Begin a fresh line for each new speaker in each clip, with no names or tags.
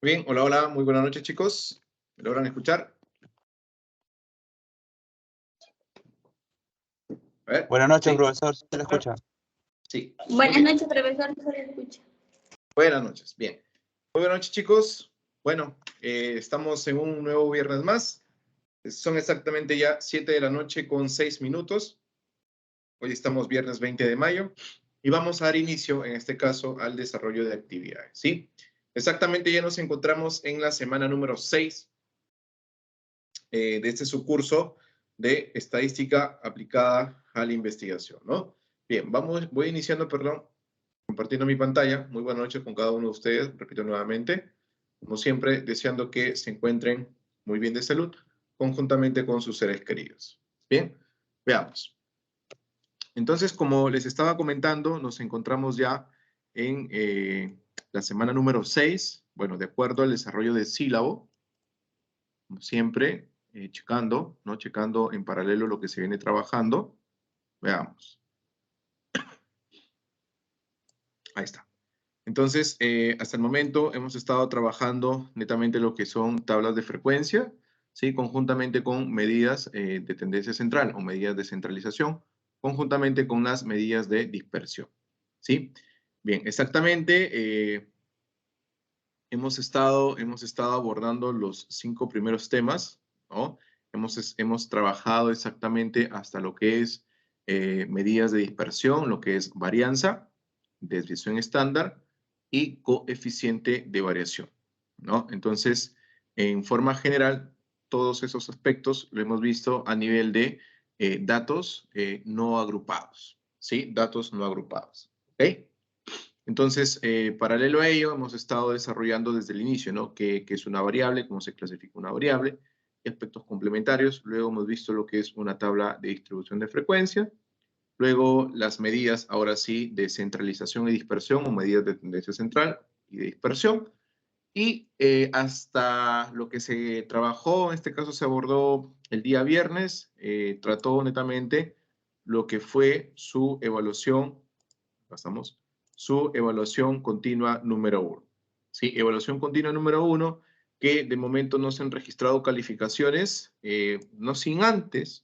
Bien, hola, hola, muy buenas noches, chicos. ¿Me logran escuchar? A ver,
Buenas noches,
¿sí?
profesor. ¿Se le escucha?
Sí.
Buenas
Muy bien.
noches, profesor. ¿Se le escucha?
Buenas noches, bien. Muy buenas noches, chicos. Bueno, estamos en un nuevo viernes más. Son exactamente ya 7 de la noche con 6 minutos. Hoy estamos viernes 20 de mayo y vamos a dar inicio, en este caso, al desarrollo de actividades, ¿sí? Exactamente ya nos encontramos en la semana número 6 de este subcurso de estadística aplicada a la investigación, ¿no? Bien, voy iniciando, perdón, compartiendo mi pantalla. Muy buenas noches con cada uno de ustedes, repito nuevamente. Como siempre, deseando que se encuentren muy bien de salud, conjuntamente con sus seres queridos. Bien, veamos. Entonces, como les estaba comentando, nos encontramos ya en la semana número 6, bueno, de acuerdo al desarrollo del sílabo, como siempre, checando, ¿no? Checando en paralelo lo que se viene trabajando. Veamos. Ahí está. Entonces, hasta el momento hemos estado trabajando netamente lo que son tablas de frecuencia, ¿sí? Conjuntamente con medidas de tendencia central o medidas de centralización, conjuntamente con las medidas de dispersión, ¿sí? Bien, exactamente, hemos estado abordando los 5 primeros temas, ¿no? Hemos trabajado exactamente hasta lo que es medidas de dispersión, lo que es varianza, desviación estándar y coeficiente de variación, ¿no? Entonces, en forma general, todos esos aspectos lo hemos visto a nivel de datos no agrupados, ¿sí? Datos no agrupados, ¿ok? Entonces, paralelo a ello, hemos estado desarrollando desde el inicio, ¿no? ¿Qué es una variable? ¿Cómo se clasifica una variable? Aspectos complementarios. Luego hemos visto lo que es una tabla de distribución de frecuencia. Luego, las medidas, ahora sí, de centralización y dispersión, o medidas de tendencia central y de dispersión. Y hasta lo que se trabajó, en este caso se abordó el día viernes, trató netamente lo que fue su evaluación, pasamos, su evaluación continua número 1. ¿Sí? Evaluación continua número 1, que de momento no se han registrado calificaciones, no sin antes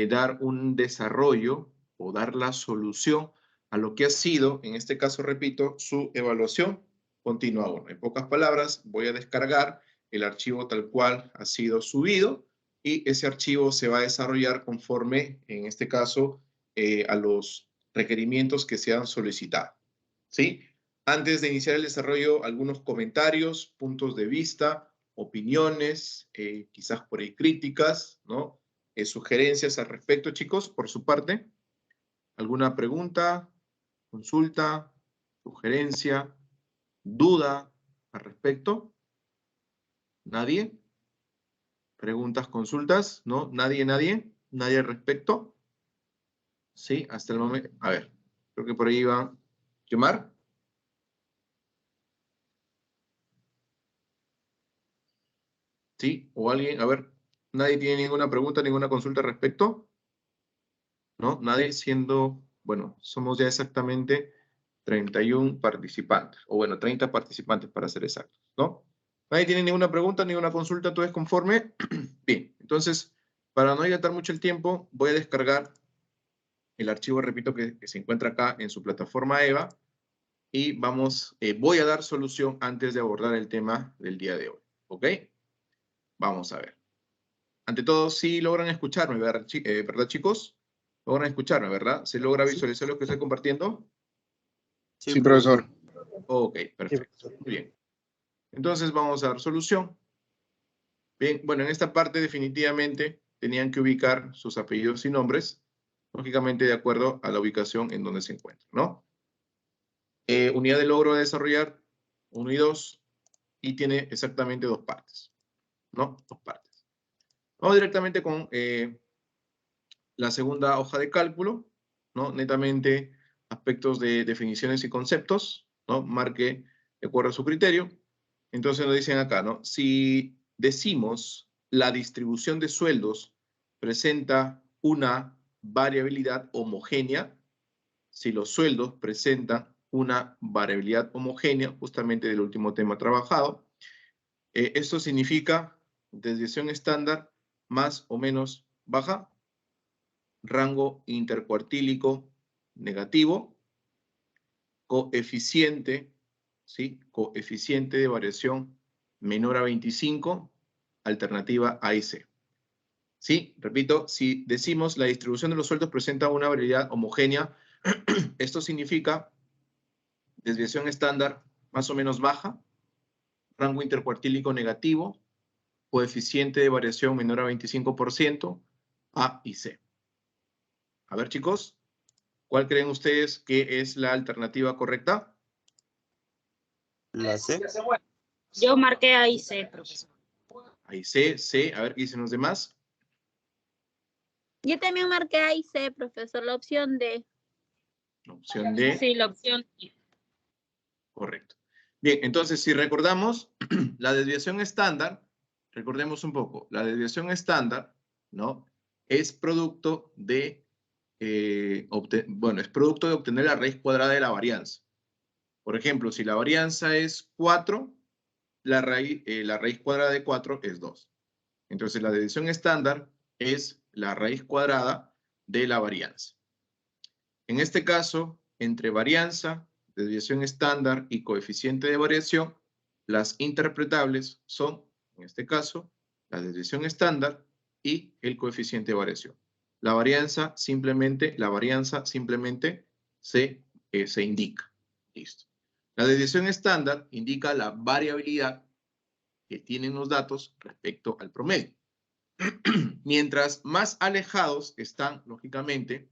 dar un desarrollo o dar la solución a lo que ha sido, en este caso, repito, su evaluación continua 1. En pocas palabras, voy a descargar el archivo tal cual ha sido subido y ese archivo se va a desarrollar conforme, en este caso, a los requerimientos que se han solicitado, ¿sí? Antes de iniciar el desarrollo, algunos comentarios, puntos de vista, opiniones, quizás por ahí críticas, ¿no? Sugerencias al respecto, chicos, por su parte. ¿Alguna pregunta, consulta, sugerencia, duda al respecto? ¿Nadie? ¿Preguntas, consultas? ¿No? ¿Nadie, nadie? ¿Nadie al respecto? Sí, hasta el momento. A ver, creo que por ahí va Yomar. ¿Sí? ¿O alguien? A ver, ¿nadie tiene ninguna pregunta, ninguna consulta al respecto? ¿No? Nadie, siendo, bueno, somos ya exactamente 31 participantes, o bueno, 30 participantes para ser exactos, ¿no? ¿Nadie tiene ninguna pregunta, ninguna consulta? ¿Todo es conforme? Bien, entonces, para no dilatar mucho el tiempo, voy a descargar el archivo, repito, que se encuentra acá en su plataforma EVA, y voy a dar solución antes de abordar el tema del día de hoy, ¿ok? Vamos a ver. Ante todo, sí logran escucharme, ¿verdad, chicos? Logran escucharme, ¿verdad? ¿Se logra visualizar lo que estoy compartiendo?
Sí, profesor.
Ok, perfecto. Muy bien. Entonces vamos a dar solución. Bien, bueno, en esta parte definitivamente tenían que ubicar sus apellidos y nombres, lógicamente de acuerdo a la ubicación en donde se encuentran, ¿no? Unidad de logro a desarrollar, 1 y 2, y tiene exactamente 2 partes, ¿no? 2 partes. Vamos directamente con la segunda hoja de cálculo, ¿no? Netamente aspectos de definiciones y conceptos, ¿no? Marque de acuerdo a su criterio. Entonces nos dicen acá, ¿no? Si decimos la distribución de sueldos presenta una variabilidad homogénea, si los sueldos presentan una variabilidad homogénea, justamente del último tema trabajado. Esto significa desviación estándar más o menos baja, rango intercuartílico negativo, coeficiente, ¿sí? Coeficiente de variación menor a 25, alternativa A y C. ¿Sí? Repito, si decimos la distribución de los sueldos presenta una variabilidad homogénea, esto significa desviación estándar más o menos baja, rango intercuartílico negativo, coeficiente de variación menor a 25%, A y C. A ver, chicos, ¿cuál creen ustedes que es la alternativa correcta?
La C.
Yo marqué A y C, profesor.
Ahí C, C. A ver qué dicen los demás.
Yo también marqué A y C, profesor, la opción D.
Opción D.
Sí, la opción D.
Correcto. Bien, entonces, si recordamos, la desviación estándar, recordemos un poco, la desviación estándar, ¿no? Es producto de, es producto de obtener la raíz cuadrada de la varianza. Por ejemplo, si la varianza es 4, la raíz cuadrada de 4 es 2. Entonces, la desviación estándar es la raíz cuadrada de la varianza. En este caso, entre varianza, desviación estándar y coeficiente de variación, las interpretables son, en este caso, la desviación estándar y el coeficiente de variación. La varianza simplemente se indica. Listo. La desviación estándar indica la variabilidad que tienen los datos respecto al promedio. Mientras más alejados están, lógicamente,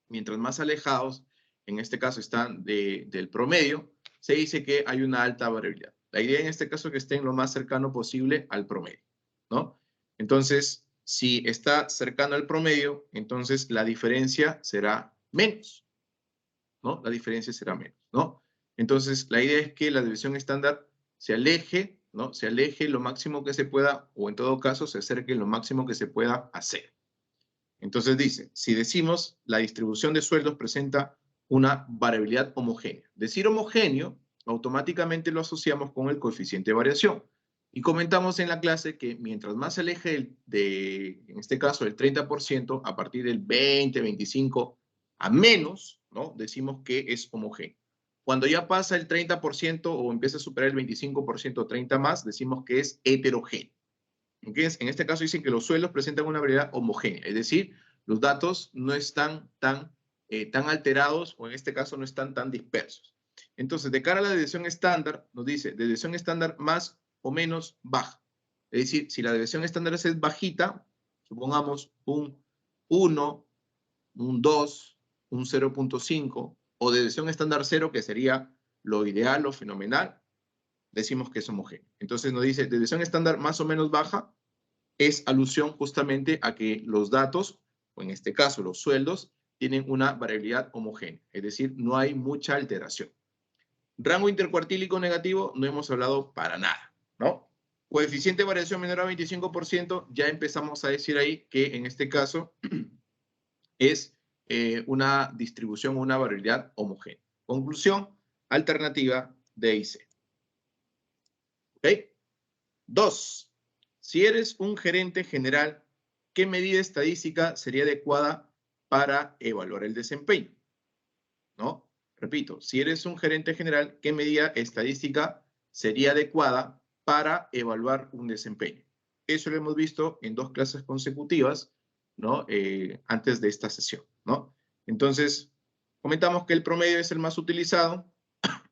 mientras más alejados, en este caso están del promedio, se dice que hay una alta variabilidad. La idea en este caso es que estén lo más cercano posible al promedio, ¿no? Entonces, si está cercano al promedio, entonces la diferencia será menos, ¿no? La diferencia será menos, ¿no? Entonces, la idea es que la desviación estándar se aleje, ¿no? Se aleje lo máximo que se pueda, o en todo caso, se acerque lo máximo que se pueda hacer. Entonces dice, si decimos la distribución de sueldos presenta una variabilidad homogénea. Decir homogéneo, automáticamente lo asociamos con el coeficiente de variación. Y comentamos en la clase que mientras más se aleje en este caso, del 30%, a partir del 20, 25, a menos, ¿no? Decimos que es homogéneo. Cuando ya pasa el 30% o empieza a superar el 25%, 30 más, decimos que es heterogéneo. En este caso dicen que los sueldos presentan una variedad homogénea, es decir, los datos no están tan alterados o en este caso no están tan dispersos. Entonces, de cara a la desviación estándar, nos dice desviación estándar más o menos baja. Es decir, si la desviación estándar es bajita, supongamos un 1, un 2, un 0.5, o desviación estándar 0, que sería lo ideal o fenomenal, decimos que es homogéneo. Entonces nos dice, desviación estándar más o menos baja, es alusión justamente a que los datos, o en este caso los sueldos, tienen una variabilidad homogénea, es decir, no hay mucha alteración. Rango intercuartílico negativo no hemos hablado para nada, ¿no? Coeficiente de variación menor a 25%, ya empezamos a decir ahí que en este caso es una distribución, una variabilidad homogénea. Conclusión, alternativa D y C. ¿Ok? 2. Si eres un gerente general, ¿qué medida estadística sería adecuada para evaluar el desempeño? ¿No? Repito, si eres un gerente general, ¿qué medida estadística sería adecuada para evaluar un desempeño? Eso lo hemos visto en 2 clases consecutivas, ¿no? Antes de esta sesión, ¿no? Entonces, comentamos que el promedio es el más utilizado,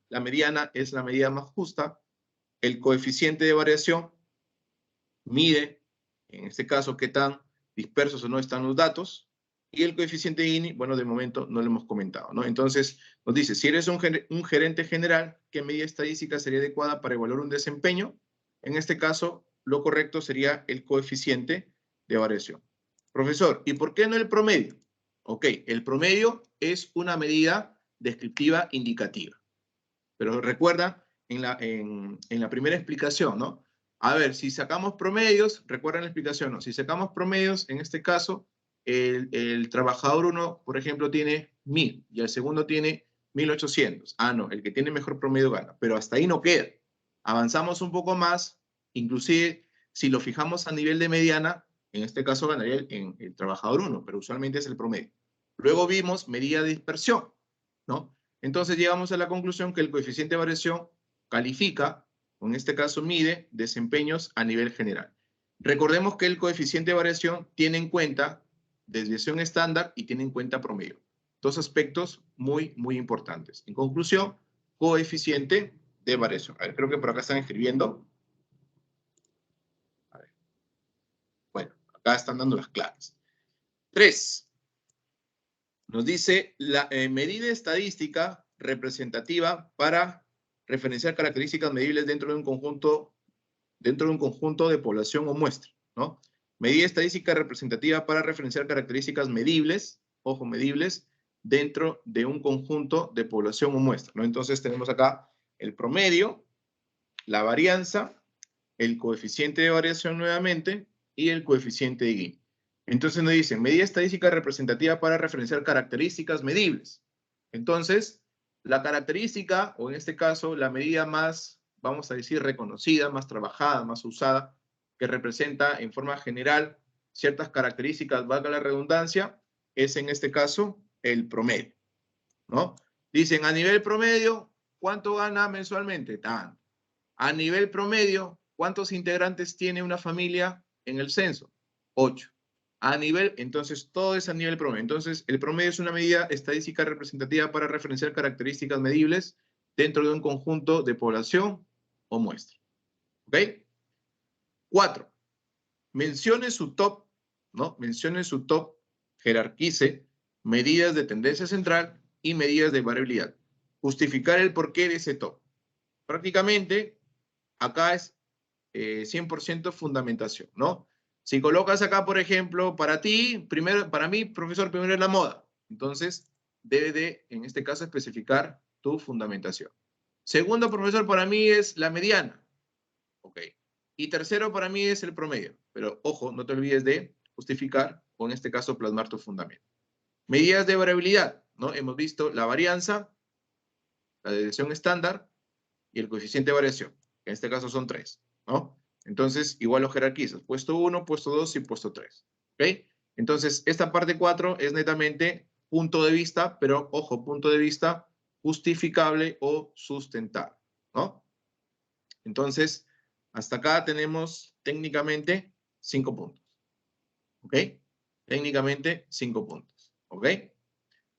la mediana es la medida más justa, el coeficiente de variación mide, en este caso, qué tan dispersos o no están los datos, y el coeficiente de Gini, bueno, de momento no lo hemos comentado, ¿no? Entonces, nos dice, si eres un gerente general, ¿qué medida estadística sería adecuada para evaluar un desempeño? En este caso, lo correcto sería el coeficiente de variación. Profesor, ¿y por qué no el promedio? Ok, el promedio es una medida descriptiva indicativa. Pero recuerda en la primera explicación, ¿no? A ver, si sacamos promedios, recuerden la explicación, ¿no? Si sacamos promedios, en este caso, el trabajador 1, por ejemplo, tiene 1000 y el segundo tiene 1800. Ah, no, el que tiene mejor promedio gana. Pero hasta ahí no queda. Avanzamos un poco más, inclusive si lo fijamos a nivel de mediana, en este caso ganaría el trabajador 1, pero usualmente es el promedio. Luego vimos medida de dispersión, ¿no? Entonces llegamos a la conclusión que el coeficiente de variación califica, o en este caso mide, desempeños a nivel general. Recordemos que el coeficiente de variación tiene en cuenta desviación estándar y tiene en cuenta promedio. Dos aspectos muy, muy importantes. En conclusión, coeficiente de variación. A ver, creo que por acá están escribiendo. A ver. Bueno, acá están dando las claves. 3. Nos dice la medida estadística representativa para referenciar características medibles dentro de un conjunto de población o muestra, ¿no? Medida estadística representativa para referenciar características medibles, ojo, medibles, dentro de un conjunto de población o muestra, ¿no? Entonces tenemos acá el promedio, la varianza, el coeficiente de variación nuevamente y el coeficiente de Gini. Entonces nos dicen, medida estadística representativa para referenciar características medibles. Entonces, la característica, o en este caso, la medida más, vamos a decir, reconocida, más trabajada, más usada, que representa en forma general ciertas características, valga la redundancia, es en este caso el promedio, ¿no? Dicen, a nivel promedio, ¿cuánto gana mensualmente? Tanto. A nivel promedio, ¿cuántos integrantes tiene una familia en el censo? 8. A nivel, entonces, todo es a nivel promedio. Entonces, el promedio es una medida estadística representativa para referenciar características medibles dentro de un conjunto de población o muestra. ¿Ok? 4. Mencione su top, ¿no? Mencione su top, jerarquice medidas de tendencia central y medidas de variabilidad. Justificar el porqué de ese top. Prácticamente, acá es 100% fundamentación, ¿no? Si colocas acá, por ejemplo, para ti, primero, para mí, profesor, primero es la moda. Entonces, debe de, en este caso, especificar tu fundamentación. Segundo, profesor, para mí es la mediana. Ok. Y tercero, para mí es el promedio. Pero, ojo, no te olvides de justificar, o en este caso, plasmar tu fundamento. Medidas de variabilidad, ¿no? Hemos visto la varianza, la desviación estándar y el coeficiente de variación. En este caso son 3, ¿no? Entonces, igual lo jerarquizas. Puesto 1, puesto 2 y puesto 3. ¿Ok? Entonces, esta parte 4 es netamente punto de vista, pero, ojo, punto de vista justificable o sustentable, ¿no? Entonces, hasta acá tenemos técnicamente 5 puntos. ¿Ok? Técnicamente 5 puntos. ¿Ok?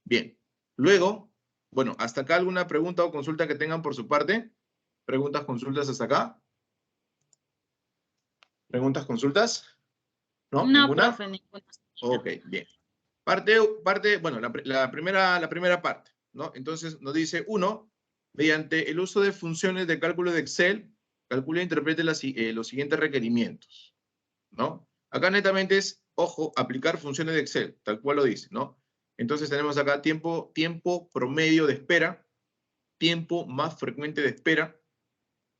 Bien. Luego, bueno, hasta acá alguna pregunta o consulta que tengan por su parte. ¿Preguntas, consultas hasta acá? ¿Preguntas, consultas? ¿No?
No,
¿Ninguna?
profe, ninguna.
Ok, bien. Bueno, la primera parte, ¿no? Entonces nos dice, 1, mediante el uso de funciones de cálculo de Excel, calcula e interprete los siguientes requerimientos, ¿no? Acá netamente es, ojo, aplicar funciones de Excel, tal cual lo dice, ¿no? Entonces tenemos acá tiempo promedio de espera, tiempo más frecuente de espera,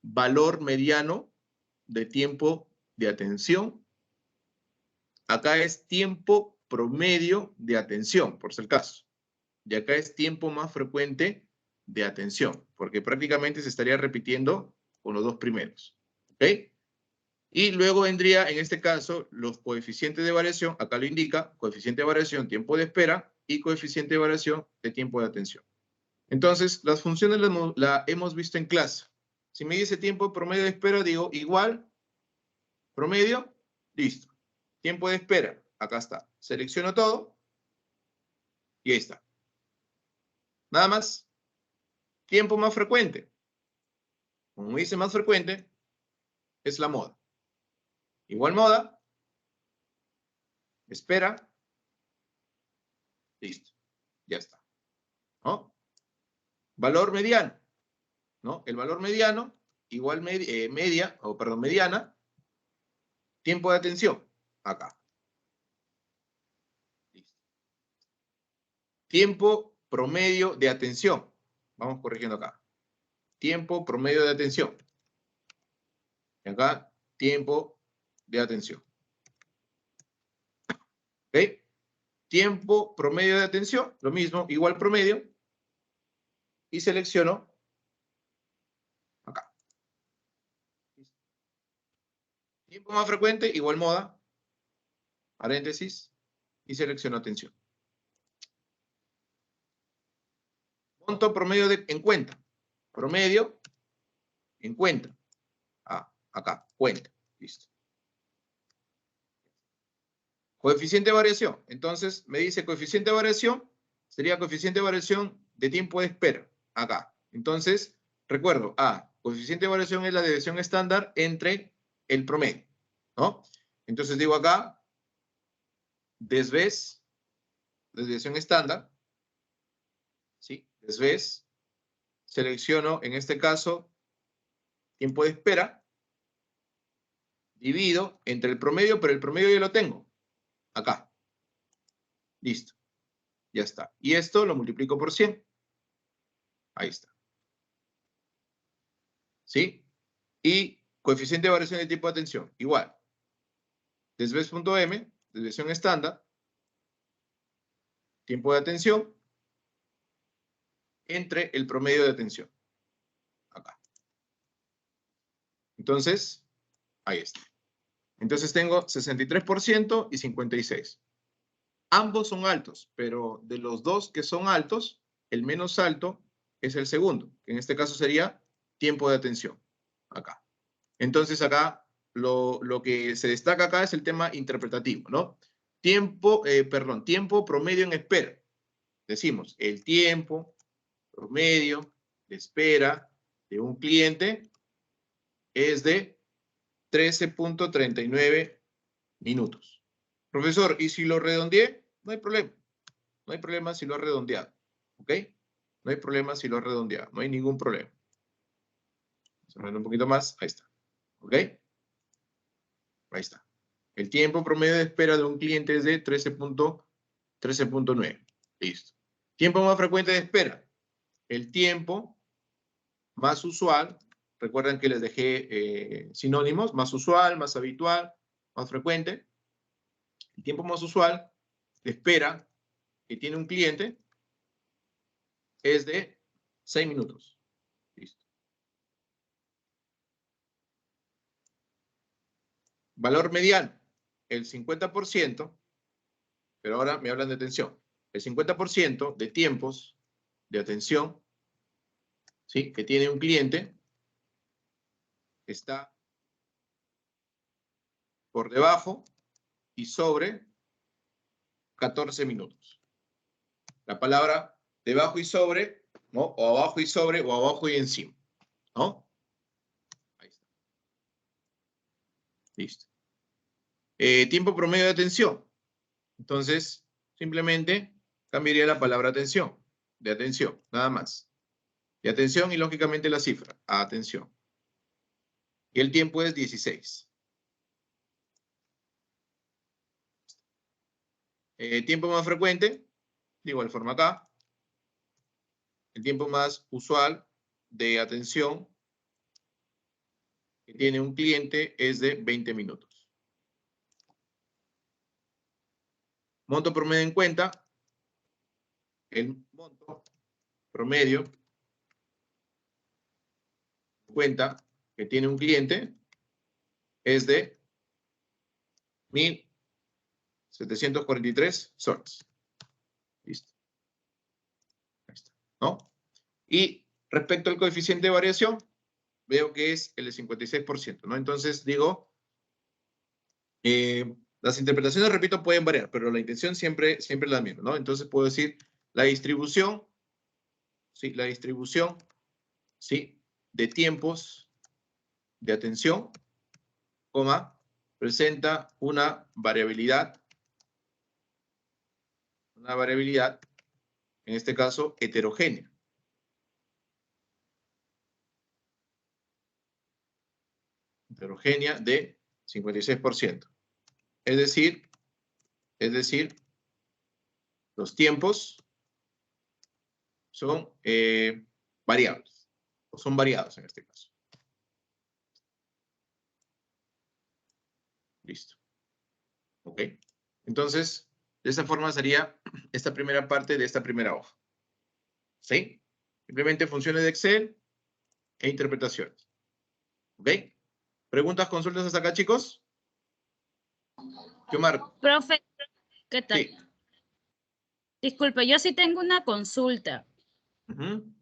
valor mediano de tiempo de atención. Acá es tiempo promedio de atención, por si el caso. Y acá es tiempo más frecuente de atención, porque prácticamente se estaría repitiendo con los dos primeros. ¿Ok? Y luego vendría, en este caso, los coeficientes de variación, acá lo indica, coeficiente de variación, tiempo de espera, y coeficiente de variación de tiempo de atención. Entonces, las funciones las hemos visto en clase. Si me dice tiempo promedio de espera, digo igual, promedio, listo. Tiempo de espera, acá está. Selecciono todo y ahí está. Nada más. Tiempo más frecuente. Como me dice más frecuente, es la moda. Igual moda, espera, listo. Ya está. ¿No? Valor mediano. ¿No? El valor mediano, igual mediana, tiempo de atención, acá. Listo. Tiempo promedio de atención. Vamos corrigiendo acá. Tiempo promedio de atención. Y acá, tiempo de atención. ¿Ok? Tiempo promedio de atención, lo mismo, igual promedio. y selecciono acá. Tiempo más frecuente, igual moda, paréntesis, y selecciono atención. Monto promedio en cuenta. Promedio en cuenta. Acá, cuenta. Listo. Coeficiente de variación. Entonces, me dice coeficiente de variación, sería coeficiente de variación de tiempo de espera. Acá. Entonces, recuerdo, coeficiente de variación es la desviación estándar entre el promedio, ¿no? Entonces digo acá, desviación estándar, ¿sí? Desves, selecciono, en este caso, tiempo de espera, divido entre el promedio, pero el promedio ya lo tengo, acá. Listo, ya está. Y esto lo multiplico por 100. Ahí está. ¿Sí? Y coeficiente de variación de tipo de atención, igual. Desves.m, desviación estándar, tiempo de atención, entre el promedio de atención. Acá. Entonces, ahí está. Entonces tengo 63% y 56%. Ambos son altos, pero de los dos que son altos, el menos alto es el segundo, que en este caso sería tiempo de atención. Acá. Entonces acá, lo que se destaca acá es el tema interpretativo, ¿no? Tiempo promedio en espera. Decimos, el tiempo promedio de espera de un cliente es de 13.39 minutos. Profesor, ¿y si lo redondeé? No hay problema. No hay problema si lo he redondeado. ¿Ok? No hay problema si lo he redondeado. No hay ningún problema. Vamos a ver un poquito más. Ahí está. ¿Ok? Ahí está. El tiempo promedio de espera de un cliente es de 13.9. Listo. Tiempo más frecuente de espera. El tiempo más usual. Recuerden que les dejé sinónimos. Más usual, más habitual, más frecuente. El tiempo más usual de espera que tiene un cliente es de 6 minutos. Listo. Valor mediano, el 50%, pero ahora me hablan de atención. El 50% de tiempos de atención, ¿sí?, que tiene un cliente está por debajo y sobre 14 minutos. La palabra debajo y sobre, ¿no? O abajo y sobre, o abajo y encima, ¿no? Ahí está. Listo. Tiempo promedio de atención. Entonces, simplemente cambiaría la palabra atención, de atención, nada más. De atención y lógicamente la cifra, atención. Y el tiempo es 16. Tiempo más frecuente, de igual forma acá. El tiempo más usual de atención que tiene un cliente es de 20 minutos. Monto promedio en cuenta. El monto promedio en cuenta que tiene un cliente es de 1.743 soles. Listo. Ahí está, ¿no? Y respecto al coeficiente de variación, veo que es el de 56%, ¿no? Entonces digo, las interpretaciones, repito, pueden variar, pero la intención siempre es la misma, ¿no? Entonces puedo decir la distribución, ¿sí? La distribución, ¿sí?, de tiempos de atención, coma, presenta una variabilidad, en este caso, heterogénea. Heterogénea de 56%. Es decir, los tiempos son variables, o son variados en este caso. Listo. ¿Ok? Entonces, de esa forma sería esta primera parte de esta primera hoja. ¿Sí? Simplemente funciones de Excel e interpretaciones. ¿Ok? ¿Preguntas, consultas hasta acá, chicos? Omar.
Profe, ¿qué tal?
Sí.
Disculpe, yo sí tengo una consulta.
Ujú.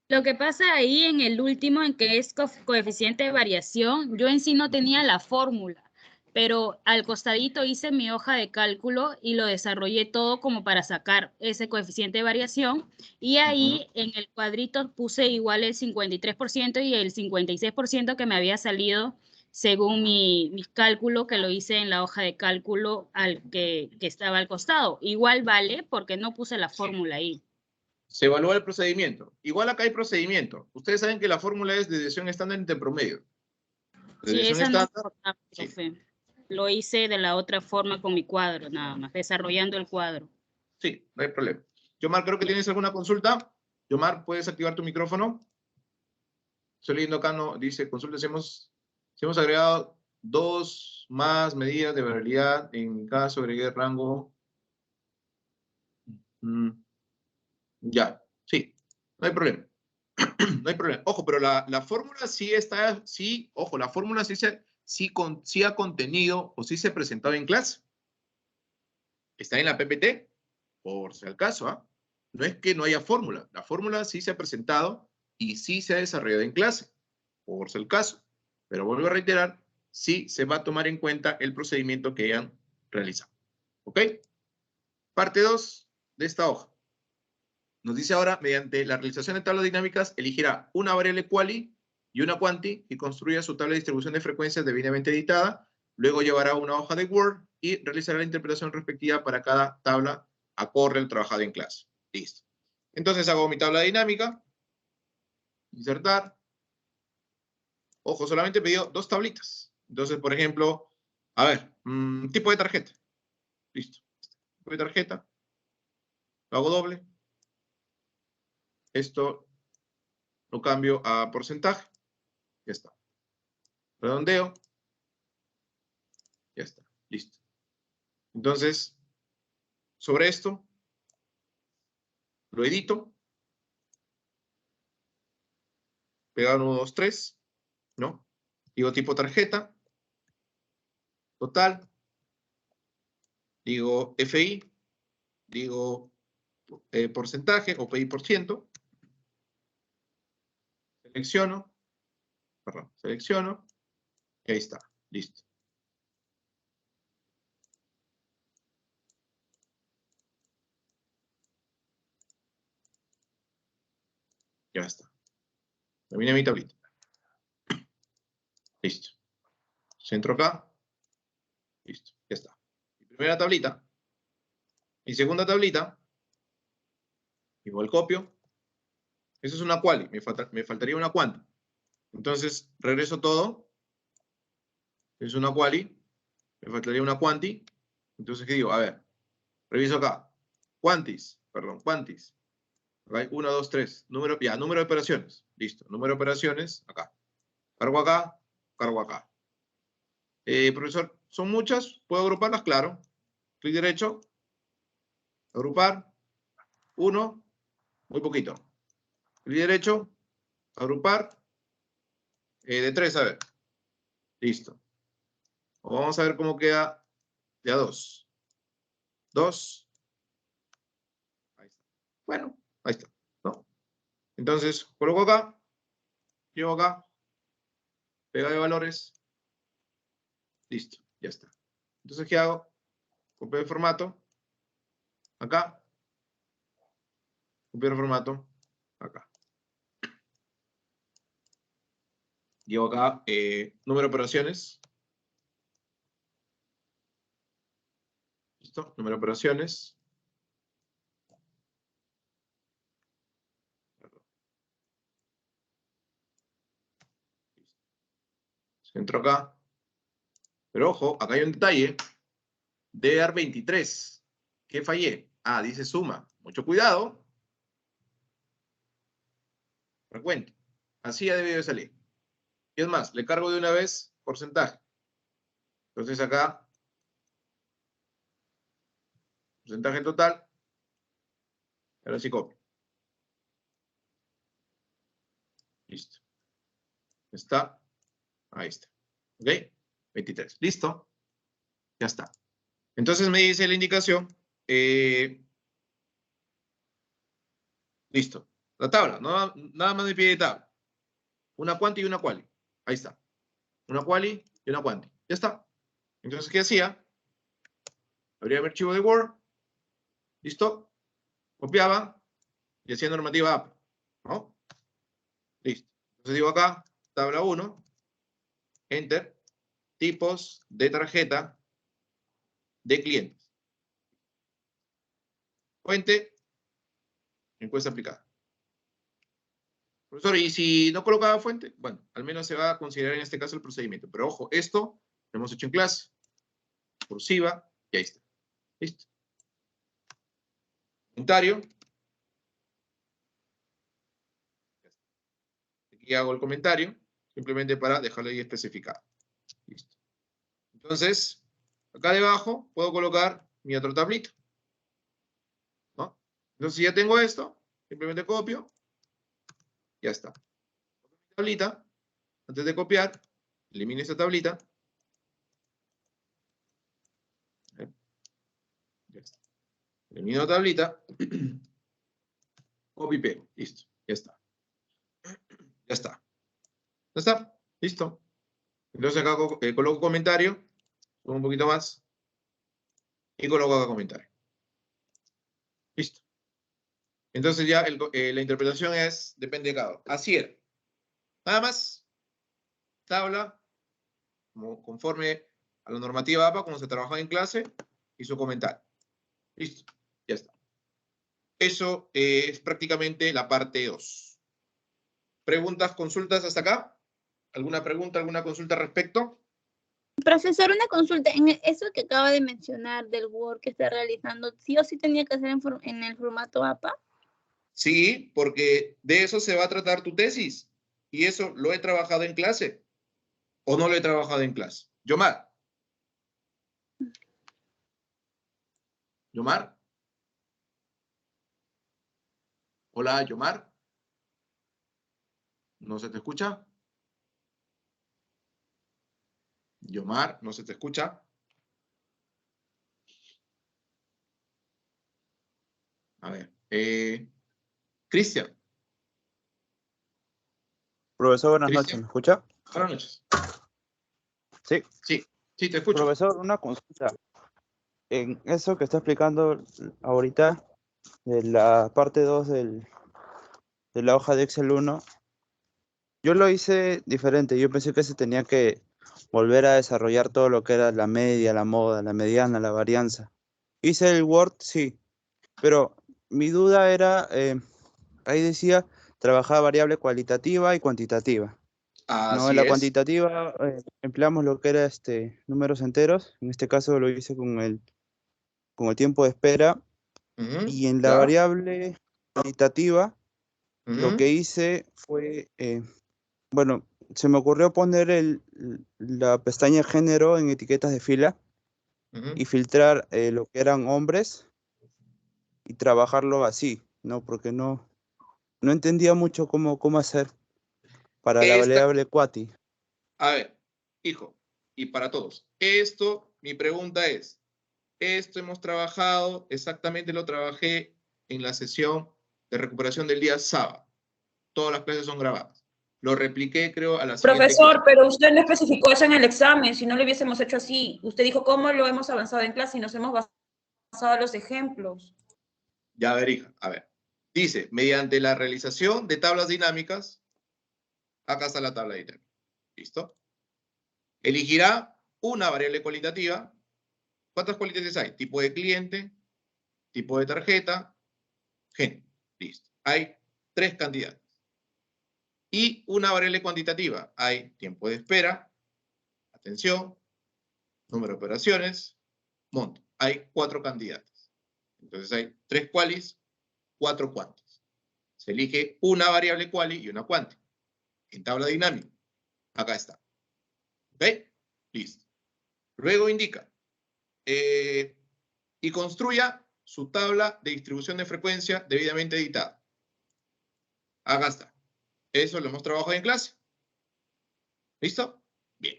Lo que pasa ahí en el último, en que es coeficiente de variación, yo en sí no tenía la fórmula, pero al costadito hice mi hoja de cálculo y lo desarrollé todo como para sacar ese coeficiente de variación. Y ahí en el cuadrito puse igual el 53% y el 56% que me había salido según mi cálculo que lo hice en la hoja de cálculo que estaba al costado. Igual vale porque no puse la fórmula ahí.
Se evalúa el procedimiento. Igual acá hay procedimiento. Ustedes saben que la fórmula es desviación estándar entre promedio.
Sí,
Desviación
esa no
estándar.
importa,
Sí.
profe. Lo hice de la otra forma con mi cuadro, nada más, desarrollando el cuadro.
Sí, no hay problema. Yomar, creo que tienes alguna consulta. Yomar, ¿puedes activar tu micrófono? Estoy leyendo acá, no, dice, consulta, si hemos agregado 2 más medidas de variabilidad, en caso agregué el rango. Ya, sí, no hay problema. No hay problema. Ojo, pero la fórmula sí está, sí, ojo, la fórmula sí ha contenido o sí se ha presentado en clase. Está en la PPT, por si al caso, ¿ah? No es que no haya fórmula. La fórmula sí se ha presentado y sí se ha desarrollado en clase, por si al caso. Pero vuelvo a reiterar, sí se va a tomar en cuenta el procedimiento que hayan realizado. ¿Ok? Parte 2 de esta hoja. Nos dice ahora, mediante la realización de tablas dinámicas, elegirá una variable quali y una quanti y construya su tabla de distribución de frecuencias debidamente editada. Luego llevará una hoja de Word y realizará la interpretación respectiva para cada tabla acorde al trabajado en clase. Listo. Entonces hago mi tabla dinámica. Insertar. Ojo, solamente he pedido 2 tablitas. Entonces, por ejemplo, a ver, tipo de tarjeta. Listo. Tipo de tarjeta. Lo hago doble. Esto lo cambio a porcentaje. Ya está. Redondeo. Ya está. Listo. Entonces, sobre esto, lo edito. Pegar 1, 2, 3. ¿No? Digo tipo tarjeta. Total. Digo FI. Digo porcentaje o PI por ciento. Selecciono. Perdón. Selecciono. Y ahí está. Listo. Ya está. Terminé mi tablita. Listo. Centro acá. Listo. Ya está. Mi primera tablita. Mi segunda tablita. Igual copio. Eso es una quali. Me faltaría una quanti. Entonces, regreso todo. Es una quali. Me faltaría una quanti. Entonces, ¿qué digo? A ver. Reviso acá. Quantis. Perdón, quantis. Acá hay 1, 2, 3. Número de operaciones. Listo. Número de operaciones. Acá. Cargo acá. Cargo acá. Profesor, ¿son muchas? ¿Puedo agruparlas? Claro. Clic derecho. Agrupar. 1. Muy poquito. Clic derecho. Agrupar. De 3, a ver. Listo. Vamos a ver cómo queda de a 2. 2. Ahí está. Bueno, ahí está. ¿No? Entonces, coloco acá. Llevo acá. Pega de valores. Listo. Ya está. Entonces, ¿qué hago? Copiar el formato. Acá. Copiar el formato. Acá. Llevo acá número de operaciones. ¿Listo? Número de operaciones. Entro acá. Pero ojo, acá hay un detalle. Debe dar 23. ¿Qué fallé? Ah, dice suma. Mucho cuidado. Recuento. Así ya debió de salir. Y es más, le cargo de una vez porcentaje. Entonces acá, porcentaje total. Ahora sí copio. Listo. Está. Ahí está. ¿Ok? 23. Listo. Ya está. Entonces me dice la indicación. Listo. La tabla. Nada más me pide tabla. Una quanti y una quali. Ahí está. Una quali y una quanti. Ya está. Entonces, ¿qué hacía? Abría mi archivo de Word. Listo. Copiaba y hacía normativa APA. ¿No? Listo. Entonces digo acá, tabla 1, Enter, tipos de tarjeta de clientes. Fuente, encuesta aplicada. Profesor, ¿y si no colocaba fuente? Bueno, al menos se va a considerar en este caso el procedimiento. Pero ojo, esto lo hemos hecho en clase. Cursiva, y ahí está. Listo. Comentario. Aquí hago el comentario, simplemente para dejarlo ahí especificado. Listo. Entonces, acá debajo puedo colocar mi otro tablito. ¿No? Entonces, si ya tengo esto, simplemente copio. Ya está. Tablita. Antes de copiar, elimino esta tablita. Ya está. Elimino la tablita. Copy y pego. Listo. Ya está. Ya está. Ya está. Listo. Entonces acá coloco comentario. Subo un poquito más. Y coloco acá comentario. Listo. Entonces ya la interpretación depende de cada uno. Así era. Nada más. Tabla. Conforme a la normativa APA, como se trabajaba en clase. Y su comentario. Listo. Ya está. Eso es prácticamente la parte 2. ¿Preguntas, consultas hasta acá? ¿Alguna pregunta, alguna consulta al respecto?
Profesor, una consulta. En eso que acaba de mencionar del Word que está realizando, ¿sí o sí tenía que hacer en el formato APA?
Sí, porque de eso se va a tratar tu tesis. Y eso lo he trabajado en clase. ¿O no lo he trabajado en clase? Yomar. Yomar. Hola, Yomar. ¿No se te escucha? Yomar, ¿no se te escucha? A ver. Cristian.
Profesor, buenas noches,
Cristian.
¿me escucha?
Buenas noches.
Sí.
Sí, te escucho.
Profesor, una consulta. En eso que está explicando ahorita, de la parte 2 de la hoja de Excel 1, yo lo hice diferente. Yo pensé que se tenía que volver a desarrollar todo lo que era la media, la moda, la mediana, la varianza. Hice el Word, sí, pero mi duda era, ahí decía, trabajar variable cualitativa y cuantitativa. No, en
Así
la
es.
cuantitativa empleamos lo que era números enteros. En este caso lo hice con el tiempo de espera.
Ujú,
Y en la
ya.
variable cualitativa, lo que
Ujú,
hice fue, bueno, se me ocurrió poner la pestaña género en etiquetas de fila
ujú.
y filtrar lo que eran hombres y trabajarlo así, ¿no? Porque no entendía mucho cómo hacer para la
Esta,
variable cuati.
a ver, hijo, y para todos. Mi pregunta es, esto hemos trabajado, exactamente lo trabajé en la sesión de recuperación del día sábado. Todas las clases son grabadas. Lo repliqué, creo, a la siguiente clase.
Profesor, pero usted no especificó eso en el examen, si no lo hubiésemos hecho así. Usted dijo cómo lo hemos avanzado en clase y nos hemos basado en los ejemplos.
Ya, a ver, hija, a ver. Dice, mediante la realización de tablas dinámicas, acá está la tabla dinámica. ¿Listo? Elegirá una variable cualitativa. ¿Cuántas cualidades hay? Tipo de cliente, tipo de tarjeta, género. Listo. Hay 3 candidatos. Y una variable cuantitativa. Hay tiempo de espera, atención, número de operaciones, monto. Hay 4 candidatos. Entonces hay 3 qualis, 4 cuantis. Se elige una variable quali y una quanti. En tabla dinámica. Acá está. ¿Ok? Listo. Luego indica. Y construya su tabla de distribución de frecuencia debidamente editada. Acá está. Eso lo hemos trabajado en clase. ¿Listo? Bien.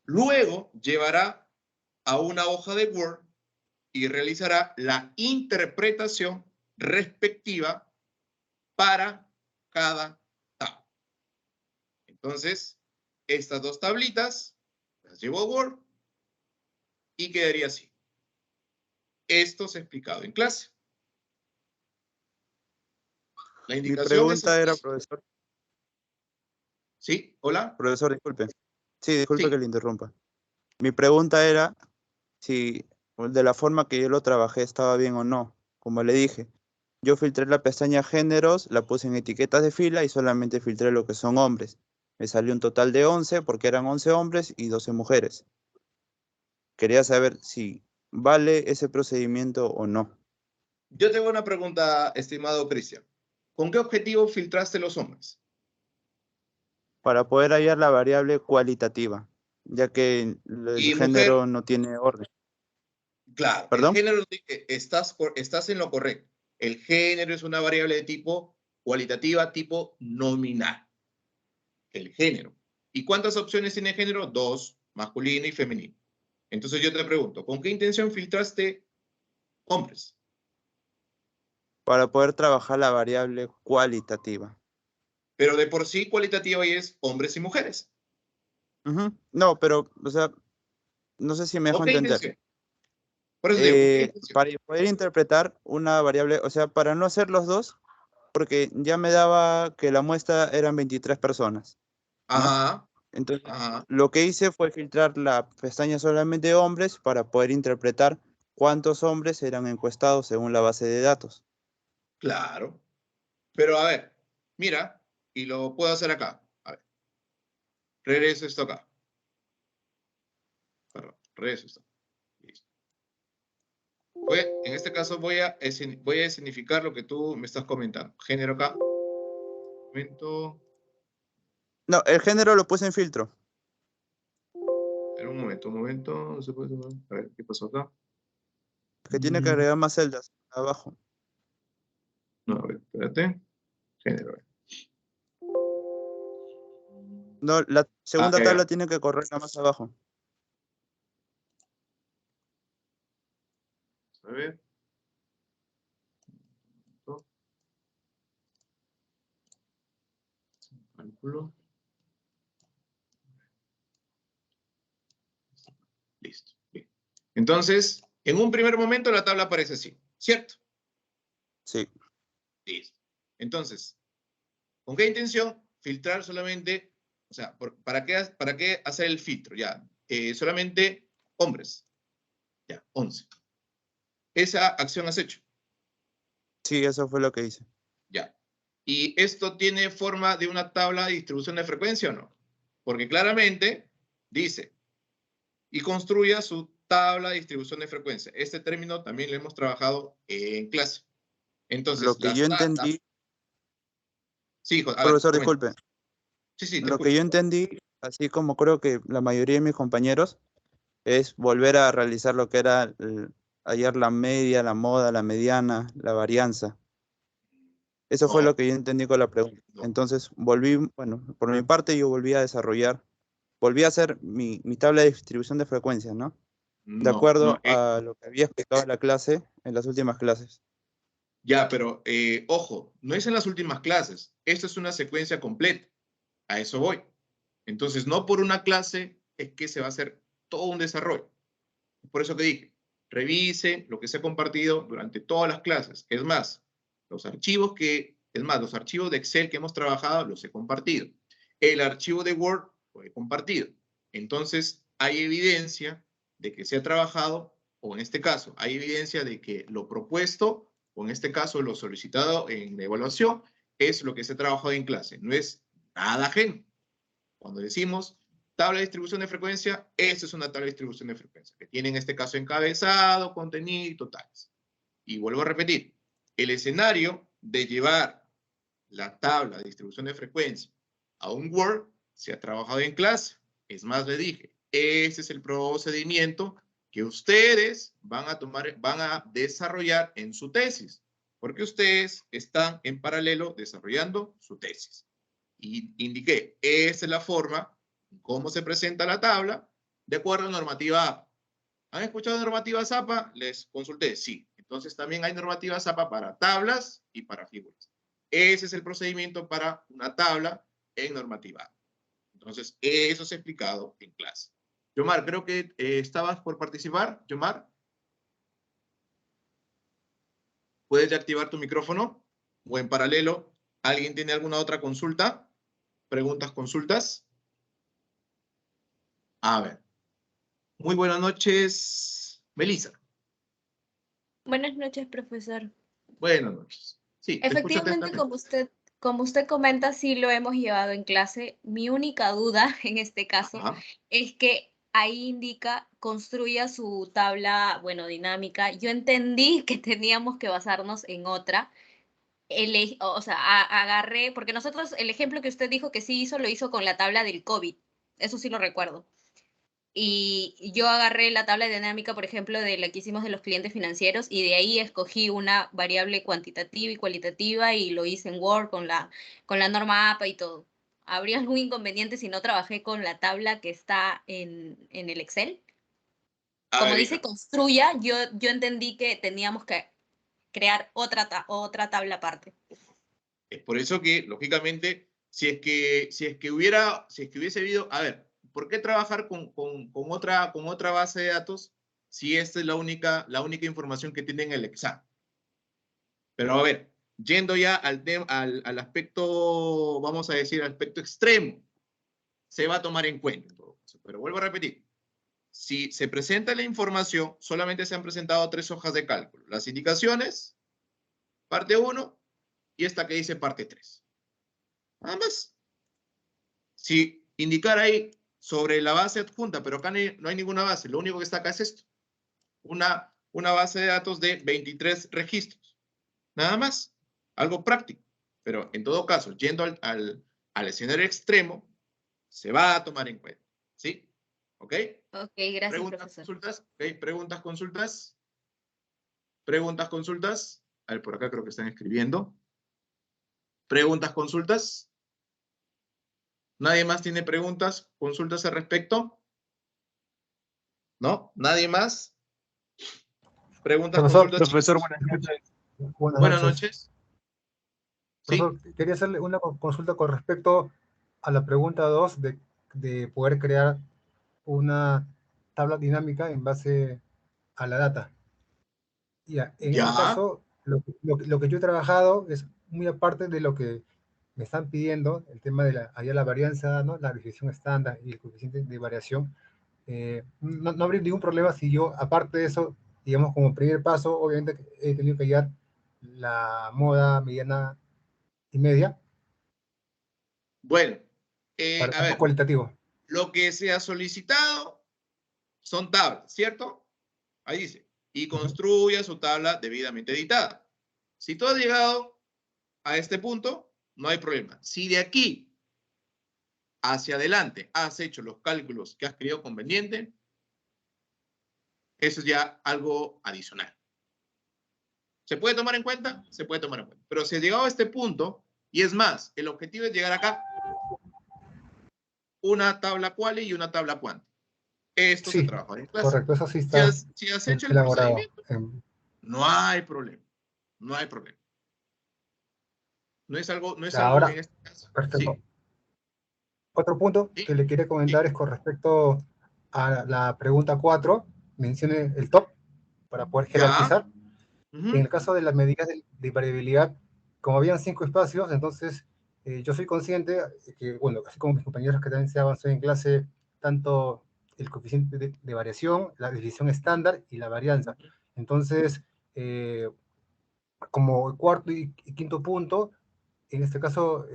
Luego llevará a una hoja de Word y realizará la interpretación respectiva para cada tabla. Entonces, estas dos tablitas las llevo a Word y quedaría así. Esto se ha explicado en clase. La
Mi
indicación es
pregunta
así.
era, profesor,
¿Sí? ¿Hola?
profesor, disculpe. Sí, disculpe
Sí.
que le interrumpa. Mi pregunta era si de la forma que yo lo trabajé estaba bien o no. Como le dije, yo filtré la pestaña géneros, la puse en etiquetas de fila y solamente filtré lo que son hombres. Me salió un total de 11 porque eran 11 hombres y 12 mujeres. Quería saber si vale ese procedimiento o no.
Yo tengo una pregunta, estimado Cristian. ¿Con qué objetivo filtraste los hombres?
Para poder hallar la variable cualitativa, ya que el
Y mujer,
género no tiene orden.
claro, el
¿Perdón?
género, estás en lo correcto. El género es una variable de tipo cualitativa, tipo nominal. El género. ¿Y cuántas opciones tiene género? Dos, masculino y femenino. Entonces yo te pregunto, ¿con qué intención filtraste hombres?
Para poder trabajar la variable cualitativa.
Pero de por sí cualitativa y es hombres y mujeres.
Ujú. No, pero, o sea, no sé si me dejo
¿Con qué
entender.
intención? Por eso te digo, ¿con qué intención?
Para poder interpretar una variable, o sea, para no hacer los dos, porque ya me daba que la muestra eran 23 personas, ¿no?
Ajá,
Entonces,
ajá,
lo que hice fue filtrar la pestaña solamente de hombres para poder interpretar cuántos hombres eran encuestados según la base de datos.
claro. Pero a ver, mira, y lo puedo hacer acá. A ver, regreso esto acá. Perdón, regreso esto. Listo. En este caso voy a escenificar lo que tú me estás comentando. Género acá. Momento.
No, el género lo puse en filtro.
Espera un momento, un momento. No se puede. A ver, ¿qué pasó acá?
Que tiene que agregar más celdas abajo.
No, a ver, espérate. Género.
No, la segunda
Ya,
tabla
ya.
tiene que correr más abajo.
A ver. Cálculo. Listo. Bien. Entonces, en un primer momento la tabla aparece así, ¿cierto?
Sí.
Listo. Entonces, ¿con qué intención? Filtrar solamente, o sea, ¿para qué hacer el filtro? Ya, solamente hombres. Ya, 11. Esa acción has hecho.
Sí, eso fue lo que hice.
Ya. ¿Y esto tiene forma de una tabla de distribución de frecuencia o no? Porque claramente dice, y construya su tabla de distribución de frecuencia. Este término también lo hemos trabajado en clase.
Lo
Entonces,
que yo entendí,
sí, a ver,
profesor,
comenta.
disculpe,
Sí, sí, te
lo que
escucho.
yo entendí, así como creo que la mayoría de mis compañeros, es volver a realizar lo que era hallar la media, la moda, la mediana, la varianza. Eso fue
No,
lo que yo entendí con la pregunta.
no,
Entonces volví, bueno, por mi parte yo volví a desarrollar, volví a hacer mi tabla de distribución de frecuencias, ¿no? De
no, no.
acuerdo a lo que había explicado en la clase, en las últimas clases.
Ya, pero ojo, no es en las últimas clases. Esto es una secuencia completa. A eso voy. Entonces, no por una clase es que se va a hacer todo un desarrollo. Por eso que dije, revise lo que se ha compartido durante todas las clases. Es más, los archivos de Excel que hemos trabajado los he compartido. El archivo de Word lo he compartido. Entonces, hay evidencia de que se ha trabajado, o en este caso, hay evidencia de que lo propuesto, o en este caso lo solicitado en la evaluación, es lo que se ha trabajado en clase. No es nada ajeno. Cuando decimos tabla de distribución de frecuencia, esta es una tabla de distribución de frecuencia, que tiene en este caso encabezado, contenido y totales. Y vuelvo a repetir, el escenario de llevar la tabla de distribución de frecuencia a un Word se ha trabajado en clase. Es más, le dije, ese es el procedimiento que ustedes van a desarrollar en su tesis. Porque ustedes están en paralelo desarrollando su tesis. Y indiqué, esa es la forma, cómo se presenta la tabla, de acuerdo a normativa APA. ¿Han escuchado normativa ZAPA? Les consulté, sí. Entonces también hay normativa ZAPA para tablas y para figuras. Ese es el procedimiento para una tabla en normativa APA. Entonces, eso se ha explicado en clase. Yomar, creo que estabas por participar. Yomar, ¿puedes activar tu micrófono? O en paralelo, ¿alguien tiene alguna otra consulta? ¿Preguntas, consultas? A ver. Muy buenas noches, Melissa.
Buenas noches, profesor.
Buenas noches. Sí, te escucho
Efectivamente,
atentamente.
como usted comenta, sí lo hemos llevado en clase. Mi única duda en este caso
Ajá.
es que ahí indica construya su tabla, bueno, dinámica. Yo entendí que teníamos que basarnos en otra. O sea, agarré, porque nosotros el ejemplo que usted dijo que sí hizo, lo hizo con la tabla del COVID. Eso sí lo recuerdo. Y yo agarré la tabla dinámica, por ejemplo, de la que hicimos de los clientes financieros y de ahí escogí una variable cuantitativa y cualitativa y lo hice en Word con la norma APA y todo. ¿Habría algún inconveniente si no trabajé con la tabla que está en el Excel?
A
Como
ver,
dice
hija.
construya, yo entendí que teníamos que crear otra tabla aparte.
Es por eso que, lógicamente, si es que hubiese habido, a ver, ¿por qué trabajar con otra base de datos si esta es la única información que tiene en el examen? Pero a ver, yendo ya al aspecto, vamos a decir, aspecto extremo, se va a tomar en cuenta en todo caso. Pero vuelvo a repetir, si se presenta la información, solamente se han presentado 3 hojas de cálculo. Las indicaciones, parte 1, y esta que dice parte 3. Nada más. Si indicar ahí sobre la base adjunta, pero acá no hay ninguna base, lo único que está acá es esto. Una base de datos de 23 registros. Nada más. Algo práctico. Pero en todo caso, yendo al escenario extremo, se va a tomar en cuenta. ¿Sí? ¿Ok?
Ok, gracias,
Preguntas,
profesor.
consultas. ¿Ok? Preguntas, consultas. Preguntas, consultas. A ver, por acá creo que están escribiendo. Preguntas, consultas. ¿Nadie más tiene preguntas, consultas al respecto? ¿No? ¿Nadie más? Preguntas, consultas,
Profesor,
chicos.
buenas noches.
Buenas noches. Sí.
Profesor, quería hacerle una consulta con respecto a la pregunta 2 de poder crear una tabla dinámica en base a la data. Ya, en este
Ya.
caso, lo que yo he trabajado es muy aparte de lo que me están pidiendo, el tema de la varianza, ¿no? La desviación estándar y el coeficiente de variación. No habría ningún problema si yo, aparte de eso, digamos, como primer paso, obviamente he tenido que hallar la moda mediana y media
Bueno,
para
a
algo
ver,
cualitativo.
lo que se ha solicitado son tablas, ¿cierto? Ahí dice. Y construya su tabla debidamente editada. Si tú has llegado a este punto, no hay problema. Si de aquí hacia adelante has hecho los cálculos que has creído conveniente, eso es ya algo adicional. ¿Se puede tomar en cuenta? Se puede tomar en cuenta. Pero si has llegado a este punto, y es más, el objetivo es llegar acá, una tabla quali y una tabla quanti. Esto se
Sí,
trabaja en clase.
correcto, eso sí
Si
está
has hecho el
elaborado.
procedimiento, no hay problema. No hay problema. No es algo
Ahora,
en este caso.
perfecto.
Sí.
Otro punto
Sí.
que le quería comentar
Sí.
es con respecto a la pregunta 4, mencione el top para poder
Ya.
jerarquizar. En el caso de las medidas de variabilidad, como habían 5 espacios, entonces yo soy consciente que, bueno, así como mis compañeros que también se avanzó en clase, tanto el coeficiente de variación, la desviación estándar y la varianza. Entonces, como cuarto y quinto punto, en este caso,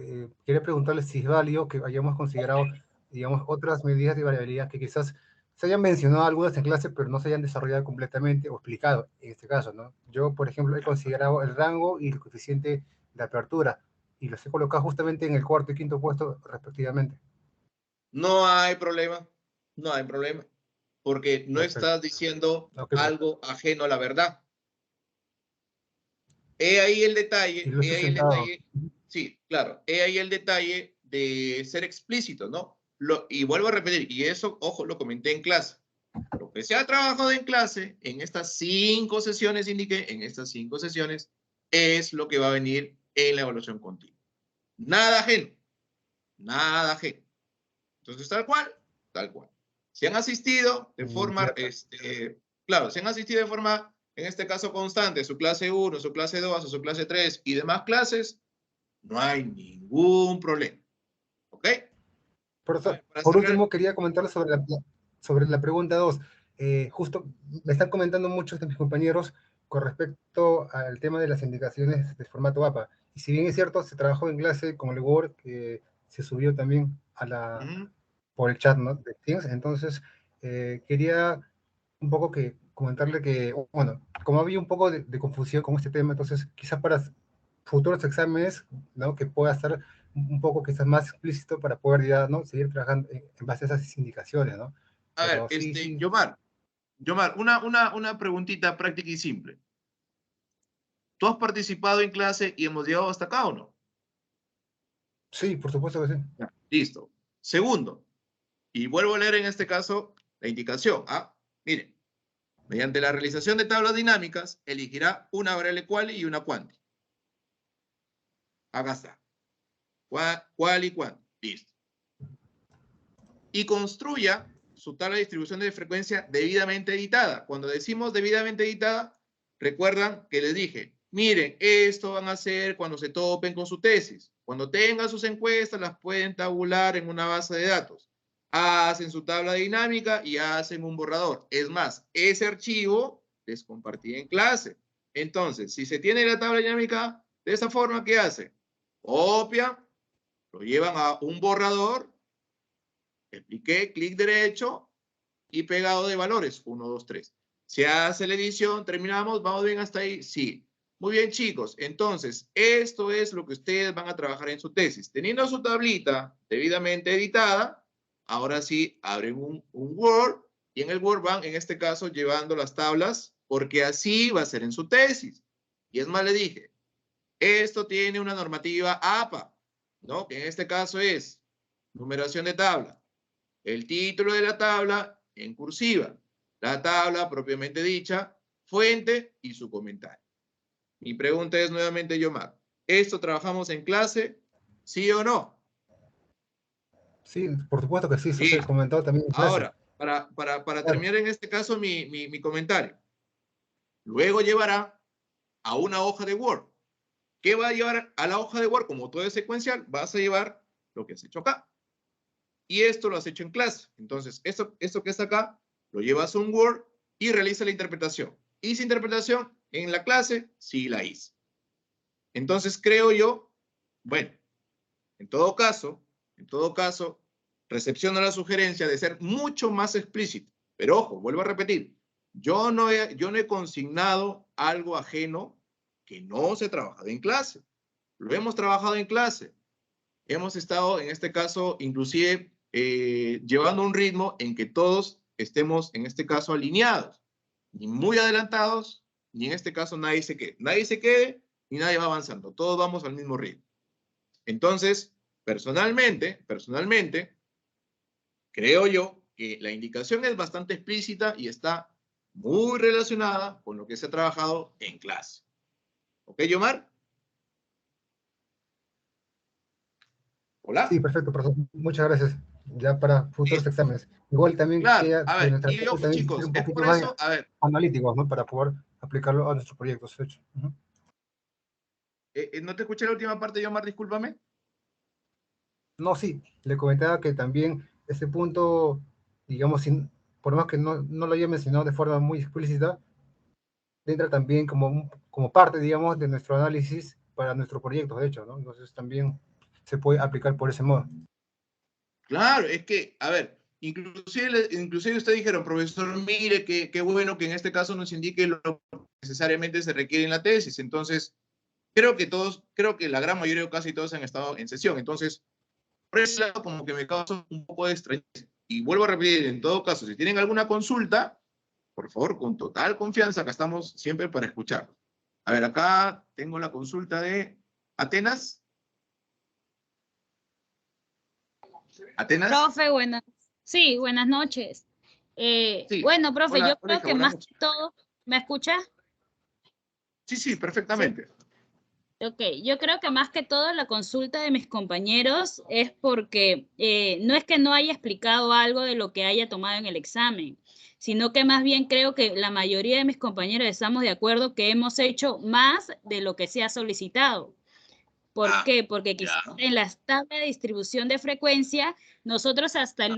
quería preguntarle si es válido que hayamos considerado, digamos, otras medidas de variabilidad que quizás se hayan mencionado algunas en clase, pero no se hayan desarrollado completamente o explicado, en este caso, ¿no? Yo, por ejemplo, he considerado el rango y el coeficiente de apertura, y los he colocado justamente en el cuarto y quinto puesto, respectivamente.
No hay problema. No hay problema. Porque no
Perfecto.
estás diciendo
Ok,
algo ajeno a la verdad. He ahí el detalle,
Y lo he
he ahí el
sustentado.
detalle, sí, claro, he ahí el detalle de ser explícito, ¿no? Y vuelvo a repetir, y eso, ojo, lo comenté en clase. Lo que se ha trabajado en clase, en estas 5 sesiones, indiqué, en estas 5 sesiones, es lo que va a venir en la evaluación continua. Nada ajeno, nada ajeno. Entonces, tal cual, tal cual. Si han asistido de forma, claro, si han asistido de forma, en este caso, constante, su clase 1, su clase 2, su clase 3 y demás clases, no hay ningún problema. ¿Ok?
Por,
A ver, para
por
cerrar,
último, quería comentarles sobre la pregunta 2. Justo me están comentando muchos de mis compañeros con respecto al tema de las indicaciones de formato APA. Y si bien es cierto, se trabajó en clase con el Word, que se subió también a por el chat, ¿no?, de Teams. Entonces, quería un poco que comentarle que, bueno, como había un poco de confusión con este tema, entonces quizás para futuros exámenes, ¿no?, que pueda estar un poco quizás más explícito para poder ya, ¿no?, seguir trabajando en base a esas indicaciones, ¿no?
a ver,
Pero sí,
Yomar, una preguntita práctica y simple. ¿Tú has participado en clase y hemos llegado hasta acá o no?
sí, por supuesto que sí.
Ya, listo. Segundo, y vuelvo a leer en este caso la indicación. Miren, mediante la realización de tablas dinámicas, elegirá una variable quali y una quanti. Acá está. Quali y quanti. Listo. Y construya su tabla de distribución de frecuencia debidamente editada. Cuando decimos debidamente editada, recuerdan que les dije, miren, esto van a hacer cuando se topen con su tesis. Cuando tengan sus encuestas, las pueden tabular en una base de datos. Hacen su tabla dinámica y hacen un borrador. Es más, ese archivo les compartí en clase. Entonces, si se tiene la tabla dinámica de esa forma, ¿qué hace? Copia, lo llevan a un borrador, expliqué, clic derecho y pegado de valores, 1, 2, 3. Se hace la edición, terminamos, ¿vamos bien hasta ahí? Sí. Muy bien, chicos. Entonces, esto es lo que ustedes van a trabajar en su tesis. Teniendo su tablita debidamente editada, ahora sí, abren un Word y en el Word van, en este caso, llevando las tablas, porque así va a ser en su tesis. Y es más, le dije, esto tiene una normativa APA, ¿no? Que en este caso es numeración de tabla. El título de la tabla en cursiva, la tabla propiamente dicha, fuente y su comentario. Mi pregunta es nuevamente, Yomar, ¿esto trabajamos en clase? ¿Sí o no?
Sí, por supuesto que sí, eso se ha
Listo.
comentado también en clase.
Ahora, para
Claro.
terminar en este caso mi comentario, luego llevará a una hoja de Word. ¿Qué va a llevar a la hoja de Word? Como todo es secuencial, vas a llevar lo que has hecho acá. Y esto lo has hecho en clase. Entonces, esto que está acá, lo llevas a un Word y realiza la interpretación. ¿Hice interpretación en la clase? Sí, la hice. Entonces, creo yo, bueno, en todo caso, recepciono la sugerencia de ser mucho más explícito. Pero ojo, vuelvo a repetir, yo no he consignado algo ajeno que no se ha trabajado en clase. Lo hemos trabajado en clase. Hemos estado, en este caso, inclusive llevando un ritmo en que todos estemos, en este caso, alineados, ni muy adelantados, ni en este caso nadie se quede. Nadie se quede y nadie va avanzando. Todos vamos al mismo ritmo. Entonces, personalmente, creo yo que la indicación es bastante explícita y está muy relacionada con lo que se ha trabajado en clase. ¿Ok, Yomar? Hola.
Sí, perfecto, profesor. Muchas gracias. Ya para futuros
Listo.
exámenes. Igual también
Claro,
queda
a
de
ver,
nuestra
y
parte
ojo,
también ser
chicos,
un
es
poquito
por
más
eso, a ver,
analíticos, ¿no? Para poder aplicarlo a nuestros proyectos. De hecho.
no te escuché la última parte, Yomar, discúlpame.
No, sí, le comentaba que también ese punto, digamos, por más que no lo haya mencionado de forma muy explícita, entra también como parte, digamos, de nuestro análisis para nuestros proyectos, de hecho, ¿no? Entonces también se puede aplicar por ese modo.
Claro, es que, a ver, inclusive ustedes dijeron, profesor, mire, qué bueno que en este caso nos indique lo que necesariamente se requiere en la tesis. Entonces, creo que la gran mayoría o casi todos han estado en sesión. Entonces, por ese lado, como que me causa un poco de extrañeza. Y vuelvo a repetir, en todo caso, si tienen alguna consulta, por favor, con total confianza, acá estamos siempre para escuchar. A ver, acá tengo la consulta de Atenas. ¿Atenas?
Profe, sí, buenas noches.
Sí.
Bueno, profe,
Hola,
yo creo
hija,
que
buenas
más
noches.
que todo, ¿me escucha?
Sí, sí, perfectamente.
Ok, yo creo que más que todo la consulta de mis compañeros es porque no es que no haya explicado algo de lo que haya tomado en el examen, sino que más bien creo que la mayoría de mis compañeros estamos de acuerdo que hemos hecho más de lo que se ha solicitado. ¿Por qué? Porque quizás en las tablas de distribución de frecuencia, nosotros hasta la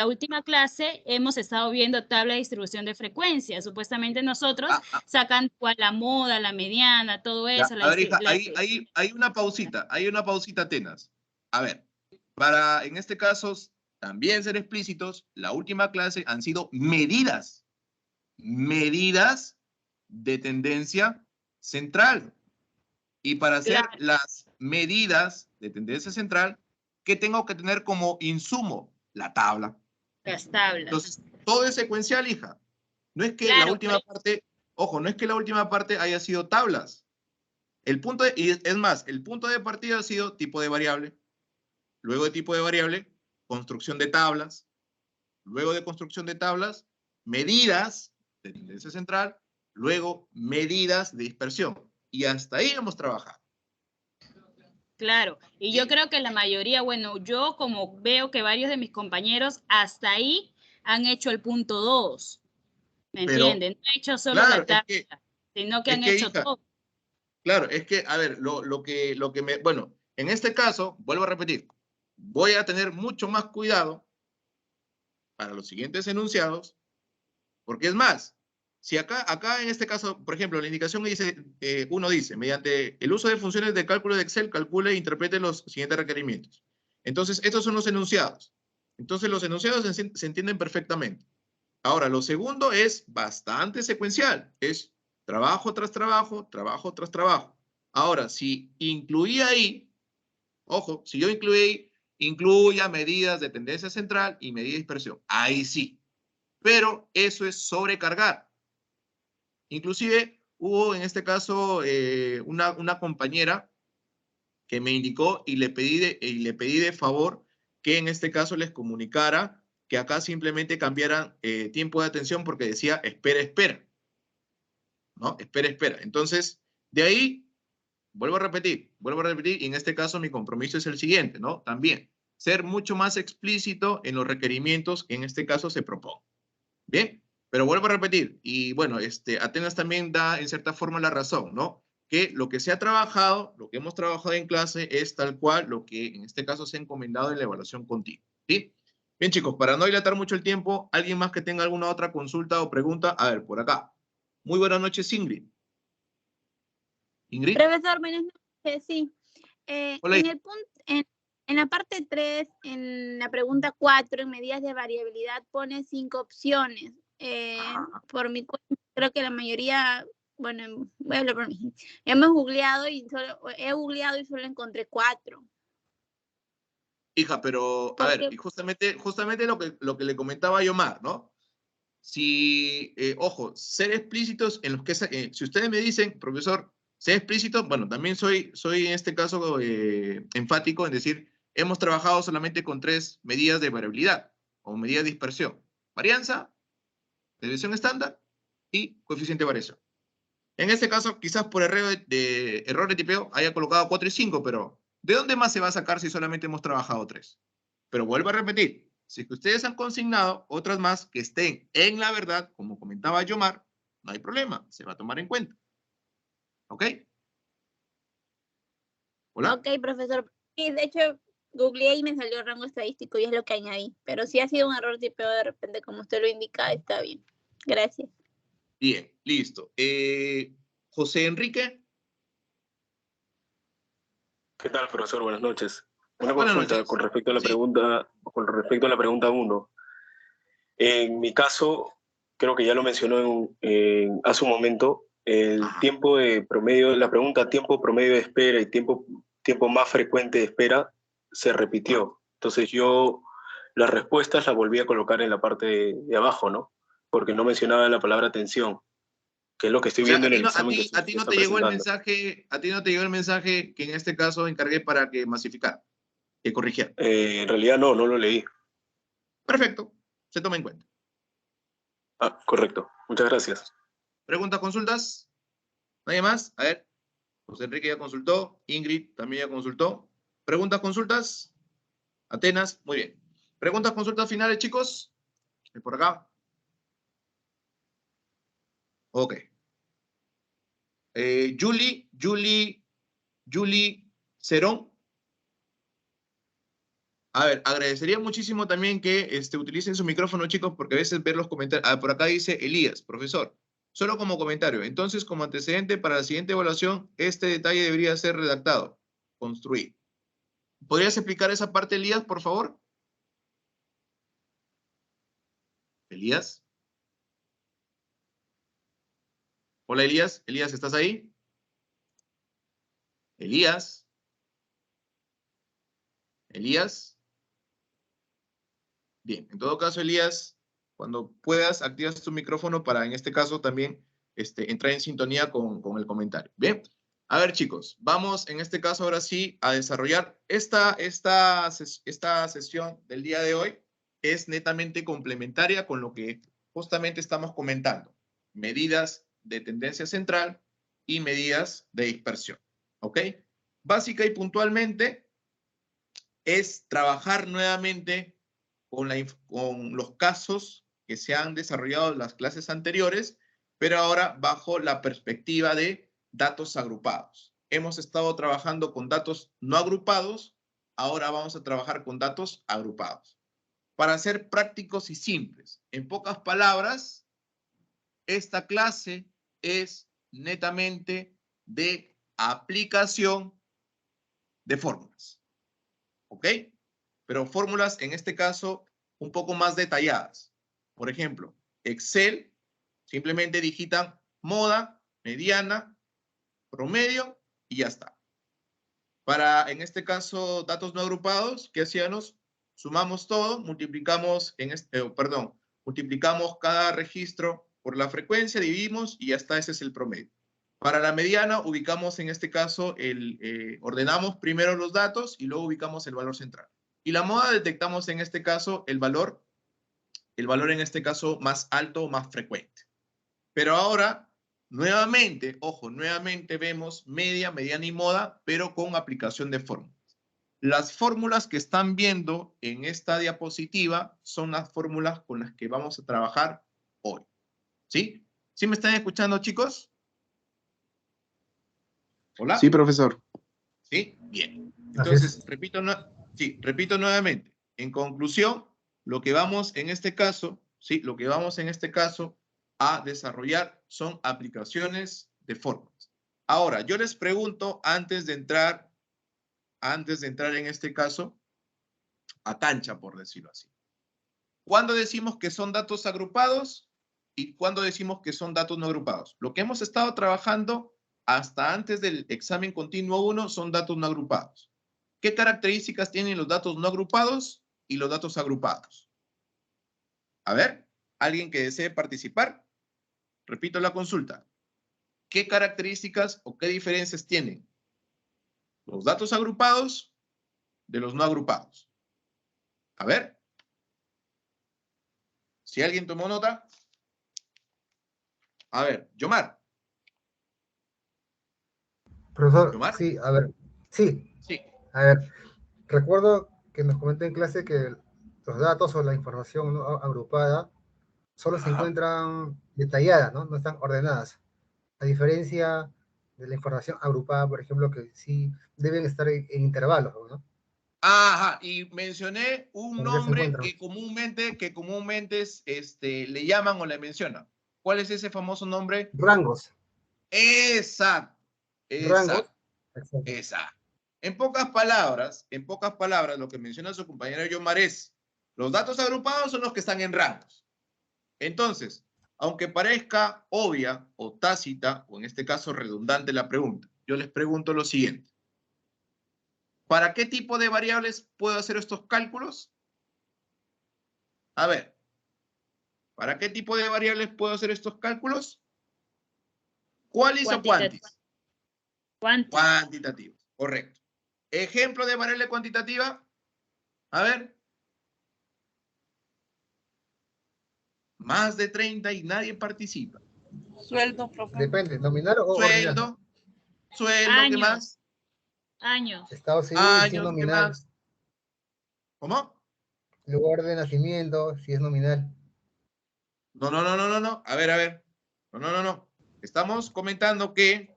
última clase hemos estado viendo tabla de distribución de frecuencia. Supuestamente nosotros sacan cuál la moda, la mediana, todo
Ya,
eso.
a ver, hija, hay una pausita, Atenas. A ver, para en este caso también ser explícitos, la última clase han sido medidas de tendencia central. Y para hacer las medidas de tendencia central, ¿qué tengo que tener como insumo? La tabla.
Las tablas.
Entonces, todo es secuencial, hija. No es que
Claro,
la última parte, ojo, no es que la última parte haya sido tablas. Y es más, el punto de partida ha sido tipo de variable. Luego de tipo de variable, construcción de tablas. Luego de construcción de tablas, medidas de tendencia central. Luego, medidas de dispersión. Y hasta ahí hemos trabajado.
Claro, y yo creo que la mayoría, bueno, yo como veo que varios de mis compañeros hasta ahí han hecho el punto 2, ¿me entienden? No han hecho solo la tabla, sino que han hecho
hija,
todo.
Claro, es que, a ver, bueno, en este caso, vuelvo a repetir, voy a tener mucho más cuidado para los siguientes enunciados, porque es más, si acá en este caso, por ejemplo, la indicación dice, uno dice, mediante el uso de funciones de cálculo de Excel, calcule e interprete los siguientes requerimientos. Entonces, estos son los enunciados. Entonces, los enunciados se entienden perfectamente. Ahora, lo segundo es bastante secuencial. Es trabajo tras trabajo, trabajo tras trabajo. Ahora, si incluía ahí, ojo, si yo incluí ahí, incluya medidas de tendencia central y medida de dispersión. Ahí sí. Pero eso es sobrecargar. Inclusive hubo en este caso una compañera que me indicó y le pedí de favor que en este caso les comunicara que acá simplemente cambiaran tiempo de atención porque decía espera, espera. ¿No? Espera, espera. Entonces, de ahí, vuelvo a repetir, y en este caso mi compromiso es el siguiente, ¿no? También, ser mucho más explícito en los requerimientos que en este caso se propone. Bien, pero vuelvo a repetir, y bueno, Atenas también da en cierta forma la razón, ¿no? Que lo que se ha trabajado, lo que hemos trabajado en clase es tal cual lo que en este caso se ha encomendado en la evaluación continua, ¿sí? Bien, chicos, para no dilatar mucho el tiempo, ¿alguien más que tenga alguna otra consulta o pregunta? A ver, por acá. Muy buenas noches, Ingrid. Ingrid.
Profesor, buenas noches, sí.
Hola.
En la parte 3, en la pregunta 4, en medidas de variabilidad, pone 5 opciones. Por mi cuenta, creo que la mayoría, bueno, voy a hablar por mí. He googleado y solo encontré 4.
Hija, pero, a ver, y justamente lo que le comentaba a Yomar, ¿no? Si, ojo, ser explícitos en los que, si ustedes me dicen, profesor, ser explícito, bueno, también soy en este caso enfático en decir, hemos trabajado solamente con 3 medidas de variabilidad o medidas de dispersión. Varianza, desviación estándar y coeficiente de variación. En este caso, quizás por error de tipeo haya colocado 4 y 5, pero ¿de dónde más se va a sacar si solamente hemos trabajado 3? Pero vuelvo a repetir, si ustedes han consignado otras más que estén en la verdad, como comentaba Yomar, no hay problema, se va a tomar en cuenta. ¿Ok? ¿Hola?
Ok, profesor. Sí, de hecho, googleé y me salió el rango estadístico y es lo que añadí. Pero si ha sido un error tipeo de repente, como usted lo indica, está bien. Gracias.
Bien, listo. José Enrique.
¿Qué tal, profesor? Buenas noches. Una
Buenas
consulta
noches.
con respecto a la pregunta 1. En mi caso, creo que ya lo mencionó hace un momento, el tiempo de promedio, la pregunta tiempo promedio de espera y tiempo más frecuente de espera se repitió. Entonces yo las respuestas las volví a colocar en la parte de abajo, ¿no? Porque no mencionaba la palabra atención. que es lo que estoy
O sea,
viendo en el
a
examen que
ti
se
no
está
te llegó el
presentando.
mensaje, a ti no te llegó el mensaje que en este caso encargué para que masificara, que corrigiera.
En realidad no lo leí.
Perfecto, se toma en cuenta.
Ah, correcto. Muchas gracias.
¿Preguntas, consultas? ¿Nadie más? A ver, José Enrique ya consultó, Ingrid también ya consultó. ¿Preguntas, consultas? Atenas, muy bien. ¿Preguntas, consultas finales, chicos? Por acá. Ok. Julie Cerón. A ver, agradecería muchísimo también que utilicen su micrófono, chicos, porque a veces ver los comentarios. Ah, por acá dice Elías, profesor. Solo como comentario. Entonces, como antecedente para la siguiente evaluación, este detalle debería ser redactado. Construir. ¿Podrías explicar esa parte, Elías, por favor? Elías. Hola, Elías. Elías, ¿estás ahí? Elías. Elías. Bien, en todo caso, Elías, cuando puedas, activas tu micrófono para, en este caso, también entrar en sintonía con el comentario. Bien, a ver, chicos, vamos en este caso ahora sí a desarrollar esta sesión del día de hoy. Es netamente complementaria con lo que justamente estamos comentando. Medidas de tendencia central y medidas de dispersión. ¿Ok? Básica y puntualmente es trabajar nuevamente con los casos que se han desarrollado en las clases anteriores, pero ahora bajo la perspectiva de datos agrupados. Hemos estado trabajando con datos no agrupados, ahora vamos a trabajar con datos agrupados. Para ser prácticos y simples, en pocas palabras, esta clase es netamente de aplicación de fórmulas. ¿Ok? Pero fórmulas, en este caso, un poco más detalladas. Por ejemplo, Excel, simplemente digitan moda, mediana, promedio y ya está. Para, en este caso, datos no agrupados, ¿qué hacíamos? Sumamos todo, multiplicamos, multiplicamos cada registro por la frecuencia, dividimos y ya está, ese es el promedio. Para la mediana, ubicamos en este caso, ordenamos primero los datos y luego ubicamos el valor central. Y la moda detectamos en este caso el valor en este caso más alto o más frecuente. Pero ahora, nuevamente, ojo, nuevamente vemos media, mediana y moda, pero con aplicación de fórmulas. Las fórmulas que están viendo en esta diapositiva son las fórmulas con las que vamos a trabajar hoy. ¿Sí? ¿Sí me están escuchando, chicos? ¿Hola?
Sí, profesor.
¿Sí? Bien. Entonces, repito nuevamente. En conclusión, lo que vamos en este caso, ¿sí? Lo que vamos en este caso a desarrollar son aplicaciones de fórmulas. Ahora, yo les pregunto antes de entrar en este caso a cancha, por decirlo así. ¿Cuándo decimos que son datos agrupados y cuándo decimos que son datos no agrupados? Lo que hemos estado trabajando hasta antes del examen continuo 1 son datos no agrupados. ¿Qué características tienen los datos no agrupados y los datos agrupados? A ver, ¿alguien que desee participar? Repito la consulta. ¿Qué características o qué diferencias tienen los datos agrupados de los no agrupados? A ver. Si alguien tomó nota. A ver, Yomar.
Profesor,
¿Yomar?
sí, a ver, sí,
Sí.
a ver, recuerdo que nos comentó en clase que los datos o la información ¿no? agrupada solo se encuentran detalladas, ¿no? No están ordenadas. A diferencia de la información agrupada, por ejemplo, que sí deben estar en intervalos, ¿no?
Ajá, y mencioné un
Donde se
nombre
encuentran.
que comúnmente le llaman o le mencionan. ¿Cuál es ese famoso nombre?
Rangos.
Exacto.
Rangos.
Exacto. Exacto. En pocas palabras, lo que menciona su compañero Yomar es, los datos agrupados son los que están en rangos. Entonces, aunque parezca obvia o tácita, o en este caso redundante la pregunta, yo les pregunto lo siguiente. ¿Para qué tipo de variables puedo hacer estos cálculos? A ver, ¿para qué tipo de variables puedo hacer estos cálculos? ¿Cuáles o cuantis?
Cuantitativos.
Cuantitativos, correcto. Ejemplo de variable cuantitativa. A ver. Más de 30 y nadie participa.
Sueldo, profe.
Depende, nominal o ordinario.
Sueldo, ¿qué
Años.
más?
Años.
Estado civil, si es
Años, ¿qué
nominal.
más? ¿Cómo?
Lugar de nacimiento, si es nominal.
No. A ver. No. Estamos comentando que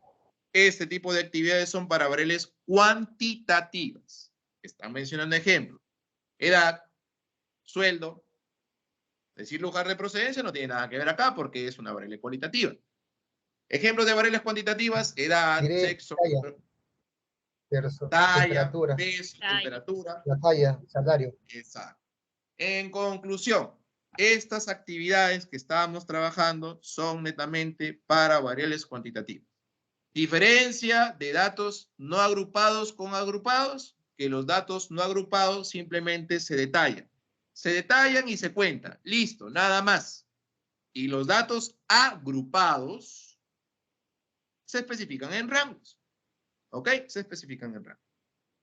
este tipo de actividades son para variables cuantitativas. Están mencionando ejemplos. Edad, sueldo. Decir lugar de procedencia no tiene nada que ver acá porque es una variable cualitativa. Ejemplos de variables cuantitativas, edad,
Diré
sexo, talla,
temperatura,
peso,
Talla.
temperatura.
la talla, salario.
Exacto. En conclusión, estas actividades que estábamos trabajando son netamente para variables cuantitativas. Diferencia de datos no agrupados con agrupados, que los datos no agrupados simplemente se detallan. Se detallan y se cuentan. Listo, nada más. Y los datos agrupados se especifican en rangos. ¿Ok? Se especifican en rangos.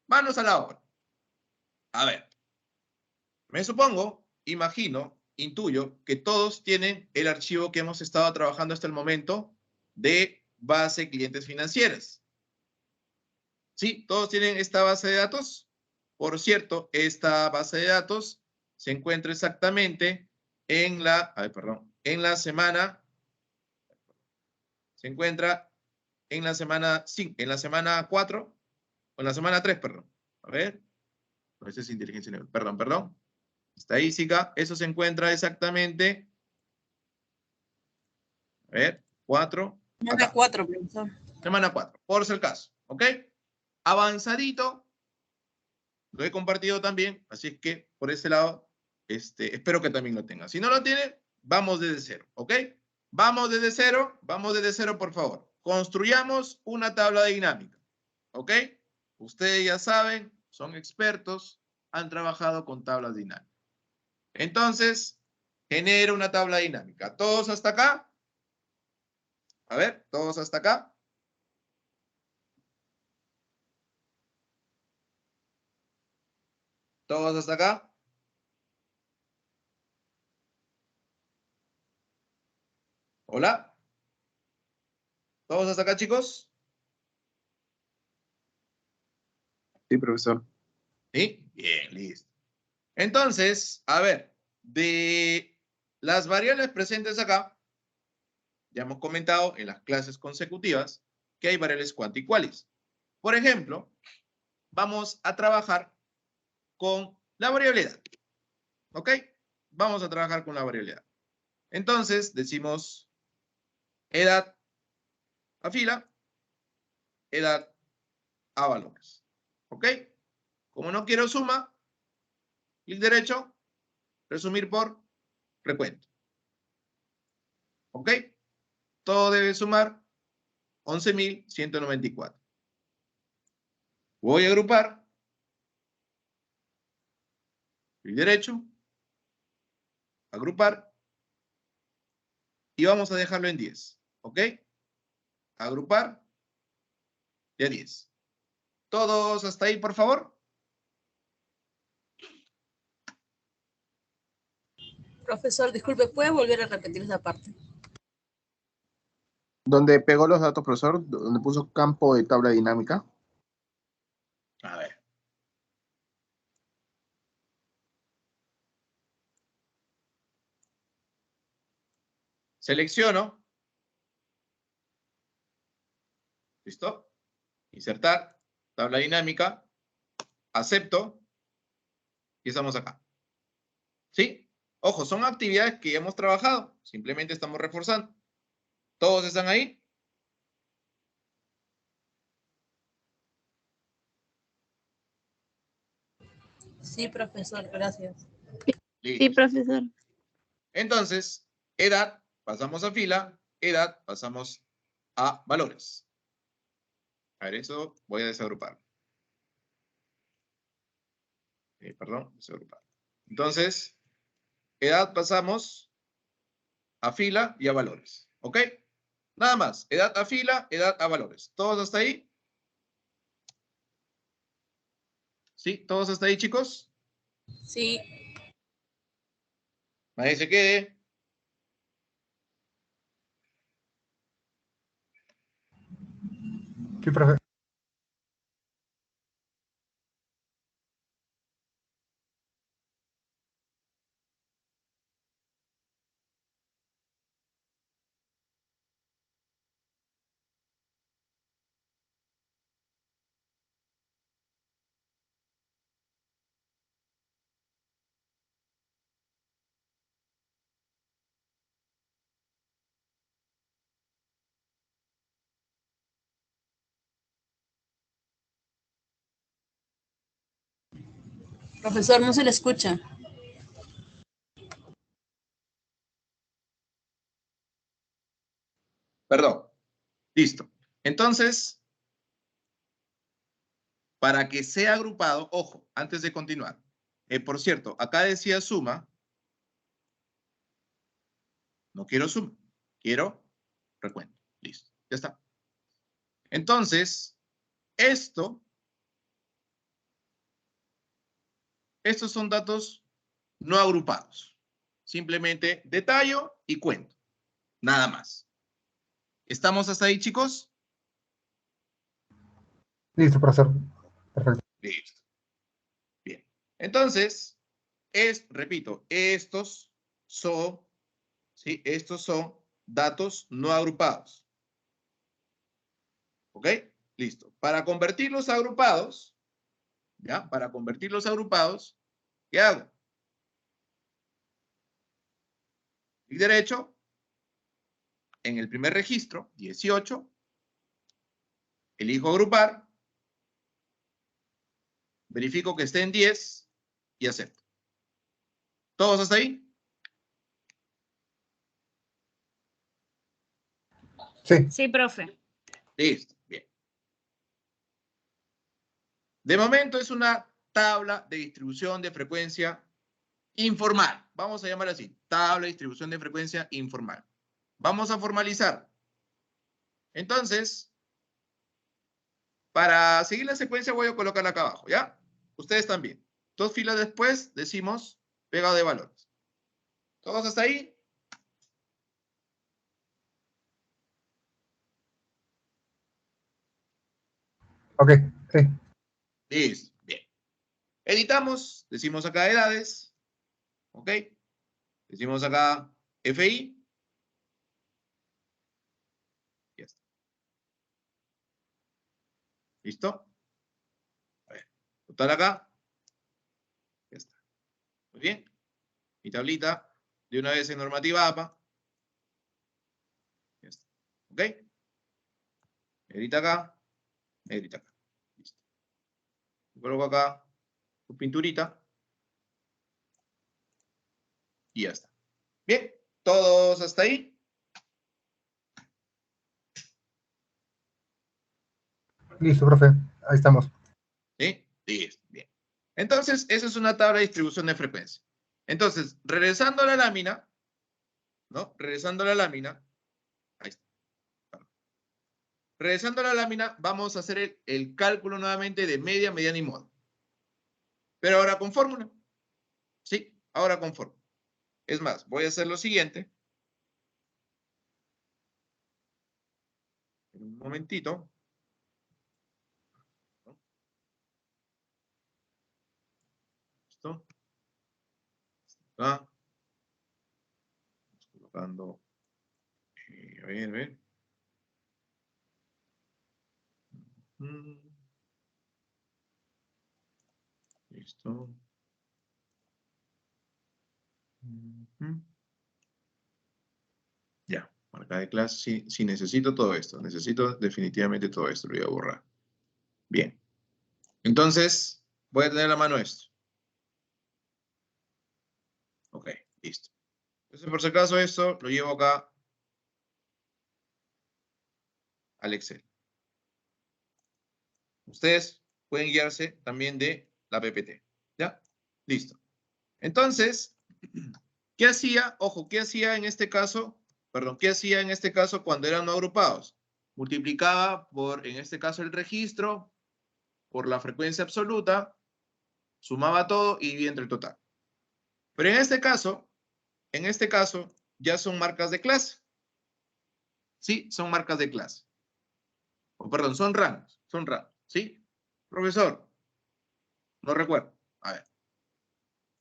Manos a la obra. A ver. Me supongo, imagino, intuyo que todos tienen el archivo que hemos estado trabajando hasta el momento de base clientes financieras. ¿Sí? ¿Todos tienen esta base de datos? Por cierto, esta base de datos se encuentra exactamente en la, en la semana, se encuentra en la semana 5, en la semana 4, o en la semana 3, perdón. A ver, no, esa es inteligencia neutral, perdón. Estadística, eso se encuentra exactamente, a ver, 4.
Semana 4, profesor.
Semana 4, por si el caso, ¿ok? Avanzadito, lo he compartido también, así es que por ese lado, espero que también lo tenga. Si no lo tiene, vamos desde cero, ¿ok? Vamos desde cero, por favor. Construyamos una tabla dinámica, ¿ok? Ustedes ya saben, son expertos, han trabajado con tablas dinámicas. Entonces, genera una tabla dinámica. ¿Todos hasta acá? A ver, ¿todos hasta acá? ¿Todos hasta acá? ¿Hola? ¿Todos hasta acá, chicos?
Sí, profesor.
¿Sí? Bien, listo. Entonces, a ver, de las variables presentes acá, ya hemos comentado en las clases consecutivas que hay variables cuanticuales. Por ejemplo, vamos a trabajar con la variable edad. ¿Ok? Vamos a trabajar con la variable edad. Entonces, decimos edad a fila, edad a valores. ¿Ok? Como no quiero suma, clic derecho, resumir por recuento. ¿Ok? Todo debe sumar 11.194. Voy a agrupar. Clic derecho. Agrupar. Y vamos a dejarlo en 10. ¿Ok? Agrupar. Y a 10. ¿Todos hasta ahí, por favor?
Profesor, disculpe, ¿puede volver a repetir esa parte?
¿Dónde pegó los datos, profesor? ¿Dónde puso campo de tabla dinámica?
A ver. Selecciono. ¿Listo? Insertar. Tabla dinámica. Acepto. Y estamos acá. ¿Sí? Ojo, son actividades que hemos trabajado. Simplemente estamos reforzando. ¿Todos están ahí?
Sí, profesor, gracias.
Listo.
Sí, profesor.
Entonces, edad, pasamos a fila. Edad, pasamos a valores. A ver, eso voy a desagrupar. Perdón, desagrupar. Entonces, edad pasamos a fila y a valores. ¿Ok? Nada más. Edad a fila, edad a valores. ¿Todos hasta ahí? ¿Sí? ¿Todos hasta ahí, chicos?
Sí.
Nadie se quede.
Sí, profe.
Profesor, no se le escucha.
Perdón. Listo. Entonces, para que sea agrupado, ojo, antes de continuar. Por cierto, acá decía suma. No quiero suma. Quiero recuento. Listo. Ya está. Entonces, estos son datos no agrupados. Simplemente detallo y cuento. Nada más. ¿Estamos hasta ahí, chicos?
Listo, profesor. Perfecto.
Listo. Bien. Entonces, repito, estos son, ¿sí? Estos son datos no agrupados. ¿Ok? Listo. Para convertirlos a agrupados, ¿ya? Para convertirlos a agrupados, ¿qué hago? Clic derecho, en el primer registro, 18, elijo agrupar, verifico que esté en 10 y acepto. ¿Todos hasta ahí?
Sí.
Sí, profe.
Listo, bien. De momento es una tabla de distribución de frecuencia informal. Vamos a llamar así, tabla de distribución de frecuencia informal. Vamos a formalizar. Entonces, para seguir la secuencia voy a colocarla acá abajo, ¿ya? Ustedes también. 2 filas después decimos pegado de valores. ¿Todos hasta ahí?
Ok, sí.
Listo, bien. Editamos, decimos acá edades, ¿ok? Decimos acá FI. Ya está. ¿Listo? A ver, total acá. Ya está. Muy bien. Mi tablita de una vez en normativa APA. Ya está. ¿Ok? Edita acá. Edita acá. Listo. Coloco acá tu pinturita. Y ya está. Bien. ¿Todos hasta ahí?
Listo, profe. Ahí estamos.
¿Sí? Listo. Bien. Entonces, esa es una tabla de distribución de frecuencia. Entonces, regresando a la lámina, ¿no? Regresando a la lámina. Ahí está. Regresando a la lámina, vamos a hacer el cálculo nuevamente de media, mediana y modo. Pero ahora con fórmula. Sí, ahora con fórmula. Es más, voy a hacer lo siguiente. En un momentito. ¿Listo? Acá. Vamos colocando. A ver, a ver. Listo. Ya, marca de clase. Sí, necesito todo esto. Necesito definitivamente todo esto. Lo voy a borrar. Bien. Entonces, voy a tener a la mano esto. Ok, listo. Entonces, por si acaso, esto lo llevo acá al Excel. Ustedes pueden guiarse también de la PPT. ¿Ya? Listo. Entonces, ¿qué hacía? Ojo, ¿qué hacía en este caso Perdón, ¿qué hacía en este caso cuando eran no agrupados? Multiplicaba por, en este caso, el registro, por la frecuencia absoluta, sumaba todo y dividía entre el total. Pero en este caso, ya son marcas de clase. Sí, son marcas de clase. O perdón, son rangos, ¿sí? Profesor, no recuerdo. A ver.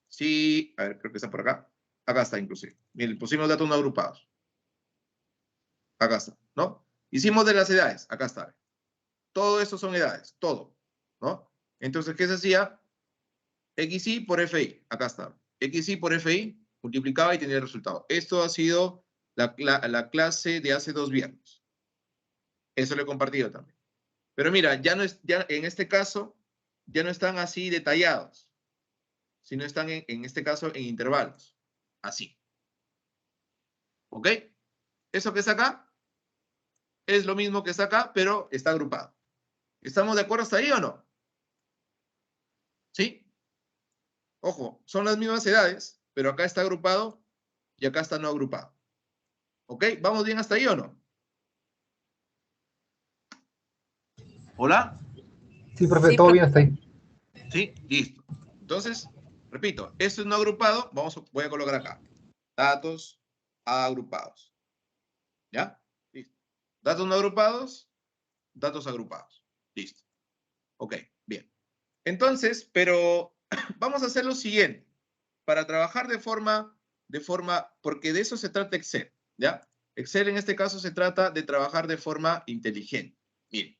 Sí, a ver, creo que está por acá. Acá está inclusive. Miren, pusimos datos no agrupados. Acá está, ¿no? Hicimos de las edades. Acá está. Todo eso son edades, todo, ¿no? Entonces, ¿qué se hacía? XY por FI. Acá está. XY por FI, multiplicaba y tenía el resultado. Esto ha sido la clase de hace 2 viernes. Eso lo he compartido también. Pero mira, ya en este caso, ya no están así detallados, sino están en este caso en intervalos. Así. ¿Ok? Eso que está acá es lo mismo que está acá, pero está agrupado. ¿Estamos de acuerdo hasta ahí o no? ¿Sí? Ojo, son las mismas edades, pero acá está agrupado y acá está no agrupado. ¿Ok? ¿Vamos bien hasta ahí o no? ¿Hola?
Sí, profe, todo bien hasta ahí.
Sí, listo. Entonces, repito, esto es no agrupado, voy a colocar acá. Datos agrupados. ¿Ya? Listo. Datos no agrupados, datos agrupados. Listo. Ok, bien. Entonces, pero vamos a hacer lo siguiente. Para trabajar de forma, porque de eso se trata Excel, ¿ya? Excel en este caso se trata de trabajar de forma inteligente. Miren.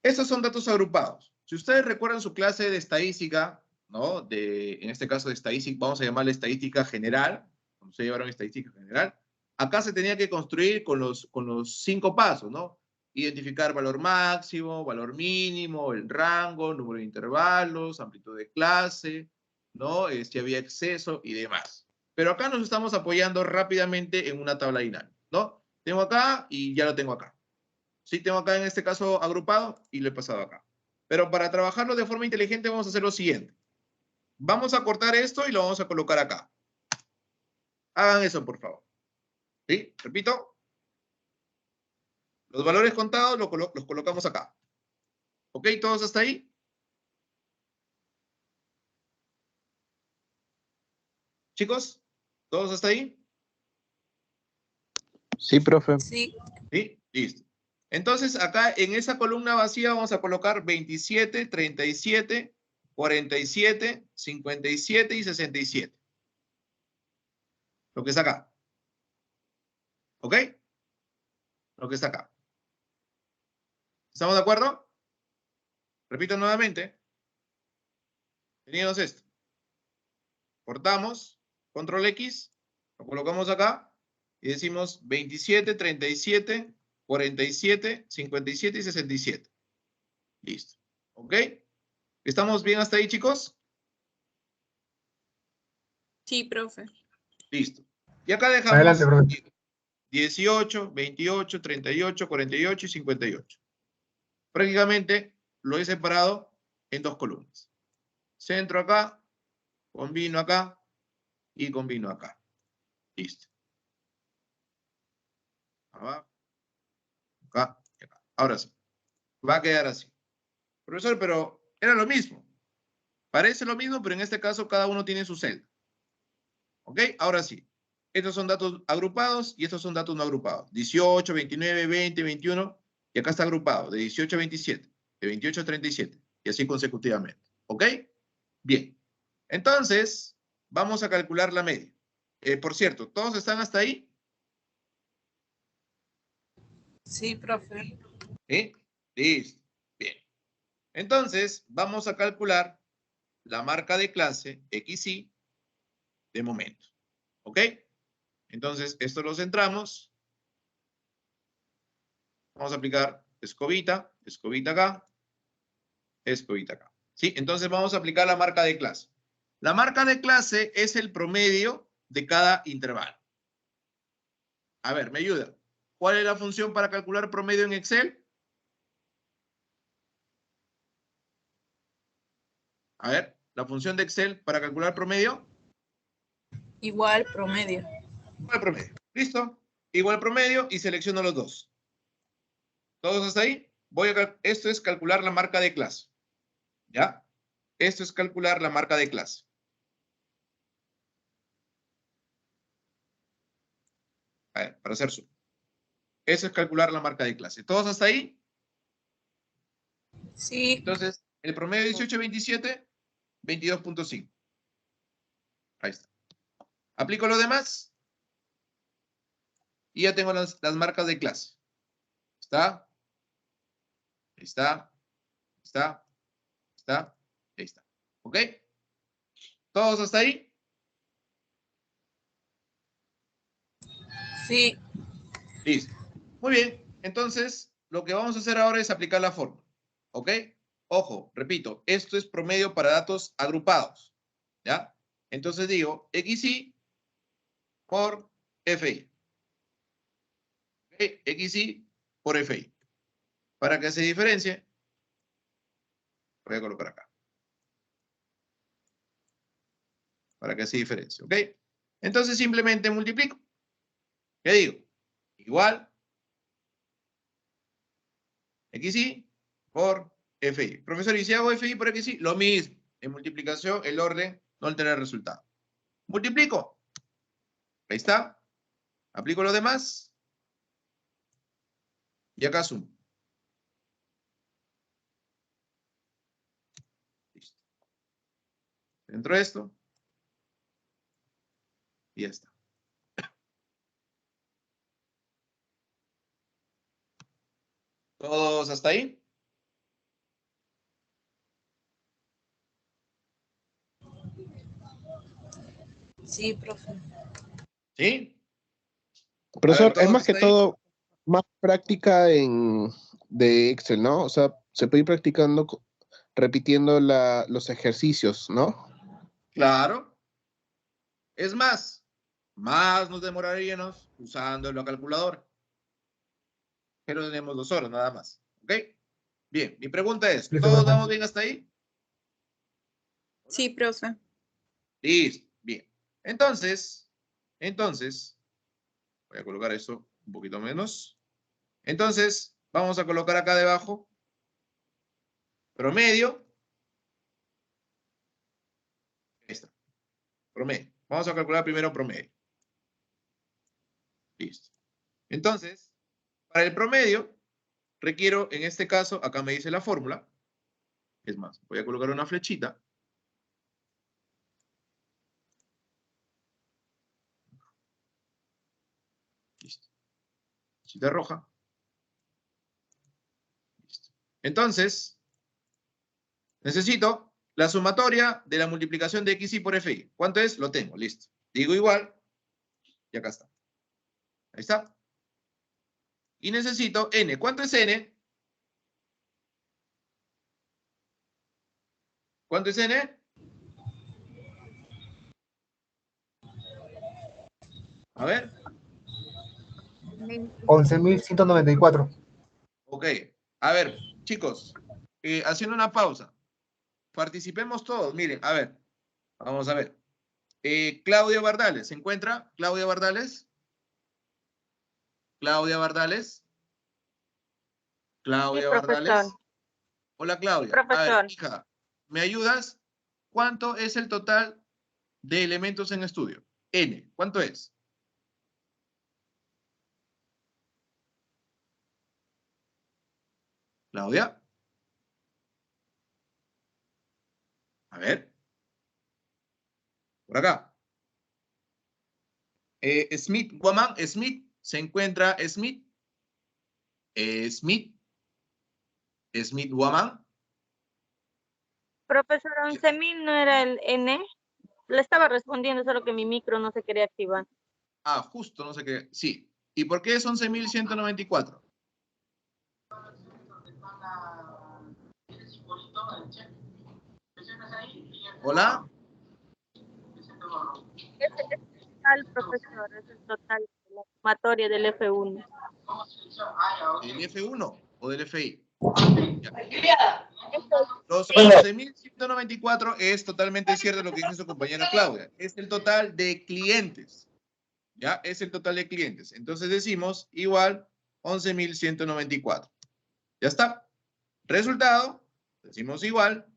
Estos son datos agrupados. Si ustedes recuerdan su clase de estadística, ¿no? En este caso de estadística, vamos a llamarle estadística general. Cuando se llevaron estadística general. Acá se tenía que construir con los 5 pasos, ¿no? Identificar valor máximo, valor mínimo, el rango, número de intervalos, amplitud de clase, ¿no? Si había exceso y demás. Pero acá nos estamos apoyando rápidamente en una tabla dinámica, ¿no? Tengo acá y ya lo tengo acá. Sí, tengo acá en este caso agrupado y lo he pasado acá. Pero para trabajarlo de forma inteligente vamos a hacer lo siguiente. Vamos a cortar esto y lo vamos a colocar acá. Hagan eso, por favor. ¿Sí? Repito. Los valores contados los colocamos acá. ¿Ok? ¿Todos hasta ahí? Chicos, ¿todos hasta ahí?
Sí, profe.
Sí.
¿Sí? Listo. Entonces, acá en esa columna vacía vamos a colocar 27, 37, 47, 57 y 67. Lo que está acá. ¿Ok? Lo que está acá. ¿Estamos de acuerdo? Repito nuevamente. Teníamos esto. Cortamos, control X, lo colocamos acá y decimos 27, 37, 47, 57 y 67. Listo. ¿Ok? ¿Estamos bien hasta ahí, chicos?
Sí, profe.
Listo. Y acá dejamos
Adelante, profe.
18, 28, 38, 48 y 58. Prácticamente lo he separado en 2 columnas. Centro acá, combino acá y combino acá. Listo. Abajo, acá y acá. Ahora sí. Va a quedar así. Profesor, pero era lo mismo. Parece lo mismo, pero en este caso cada uno tiene su celda. ¿Ok? Ahora sí. Estos son datos agrupados y estos son datos no agrupados. 18, 29, 20, 21. Y acá está agrupado. De 18 a 27. De 28 a 37. Y así consecutivamente. ¿Ok? Bien. Entonces, vamos a calcular la media. Por cierto, ¿todos están hasta ahí?
Sí, profe.
¿Sí? Listo. Bien. Entonces, vamos a calcular la marca de clase XY de momento. ¿Ok? Entonces, esto lo centramos. Vamos a aplicar escobita, escobita acá, escobita acá. ¿Sí? Entonces, vamos a aplicar la marca de clase. La marca de clase es el promedio de cada intervalo. A ver, ¿me ayuda? ¿Cuál es la función para calcular promedio en Excel? A ver, la función de Excel para calcular promedio.
Igual promedio.
¿Cuál promedio? ¿Listo? Igual promedio y selecciono los dos. ¿Todos hasta ahí? Esto es calcular la marca de clase. ¿Ya? Esto es calcular la marca de clase. A ver, para hacer zoom. Eso es calcular la marca de clase. ¿Todos hasta ahí?
Sí.
Entonces, el promedio 18.27, 22.5. Ahí está. Aplico lo demás. Y ya tengo las marcas de clase. ¿Está? Ahí está. Está. Está. Ahí está. ¿Ok? ¿Todos hasta ahí?
Sí.
Listo. Muy bien. Entonces, lo que vamos a hacer ahora es aplicar la fórmula. ¿Ok? Ojo, repito, esto es promedio para datos agrupados. ¿Ya? Entonces digo XY por FI. ¿Ok? XY por FI. Para que se diferencie, voy a colocar acá. Para que se diferencie. ¿Ok? Entonces simplemente multiplico. ¿Qué digo? Igual XY por FI. Profesor, ¿y si hago FI por XY? Lo mismo. En multiplicación, el orden no altera el resultado. Multiplico. Ahí está. Aplico lo demás. Y acá sumo. Listo. Dentro de esto. Y ya está. ¿Todos hasta ahí?
Sí, profe.
¿Sí?
Profesor,
¿todos
es más que
hasta ahí?
todo más práctica de Excel, ¿no? O sea, se puede ir practicando, repitiendo los ejercicios, ¿no?
Claro. Es más nos demoraríamos usando la calculadora. Pero tenemos 2 horas nada más. ¿Ok? Bien, mi pregunta es,
Listo,
¿todos
profe.
vamos bien hasta ahí?
Sí, profe.
Listo, bien. Entonces, voy a colocar esto un poquito menos. Entonces, vamos a colocar acá debajo promedio. Ahí está. Promedio. Vamos a calcular primero promedio. Listo. Entonces, para el promedio, requiero, en este caso, acá me dice la fórmula. Es más, voy a colocar una flechita. Listo. Flechita roja. Listo. Entonces, necesito la sumatoria de la multiplicación de XY por FI. ¿Cuánto es? Lo tengo, listo. Digo igual, y acá está. Ahí está. Y necesito N. ¿Cuánto es N? ¿Cuánto es N? A ver.
11.194.
Ok. A ver, chicos, haciendo una pausa. Participemos todos. Miren, a ver. Vamos a ver. Claudia Bardales, ¿se encuentra? Claudia Bardales. Claudia Bardales. Claudia Bardales. Hola, Claudia. A ver, hija, ¿me ayudas? ¿Cuánto es el total de elementos en estudio? N. ¿Cuánto es? Claudia. A ver. Por acá. Smith, Woman, Smith. ¿Se encuentra Smith? Smith. Smith, Woman.
Profesor, 11.000 no era el N. Le estaba respondiendo, solo que mi micro no se quería activar.
Ah, justo, no sé qué. Sí. ¿Y por qué es 11.194? ¿Hola?
Es el total, profesor, es el total de la sumatoria del F1.
¿Del F1 o del FI?
Ya.
Los 11.194 es totalmente cierto lo que dice su compañera Claudia. Es el total de clientes. ¿Ya? Es el total de clientes. Entonces decimos igual 11.194. Ya está. Resultado, decimos igual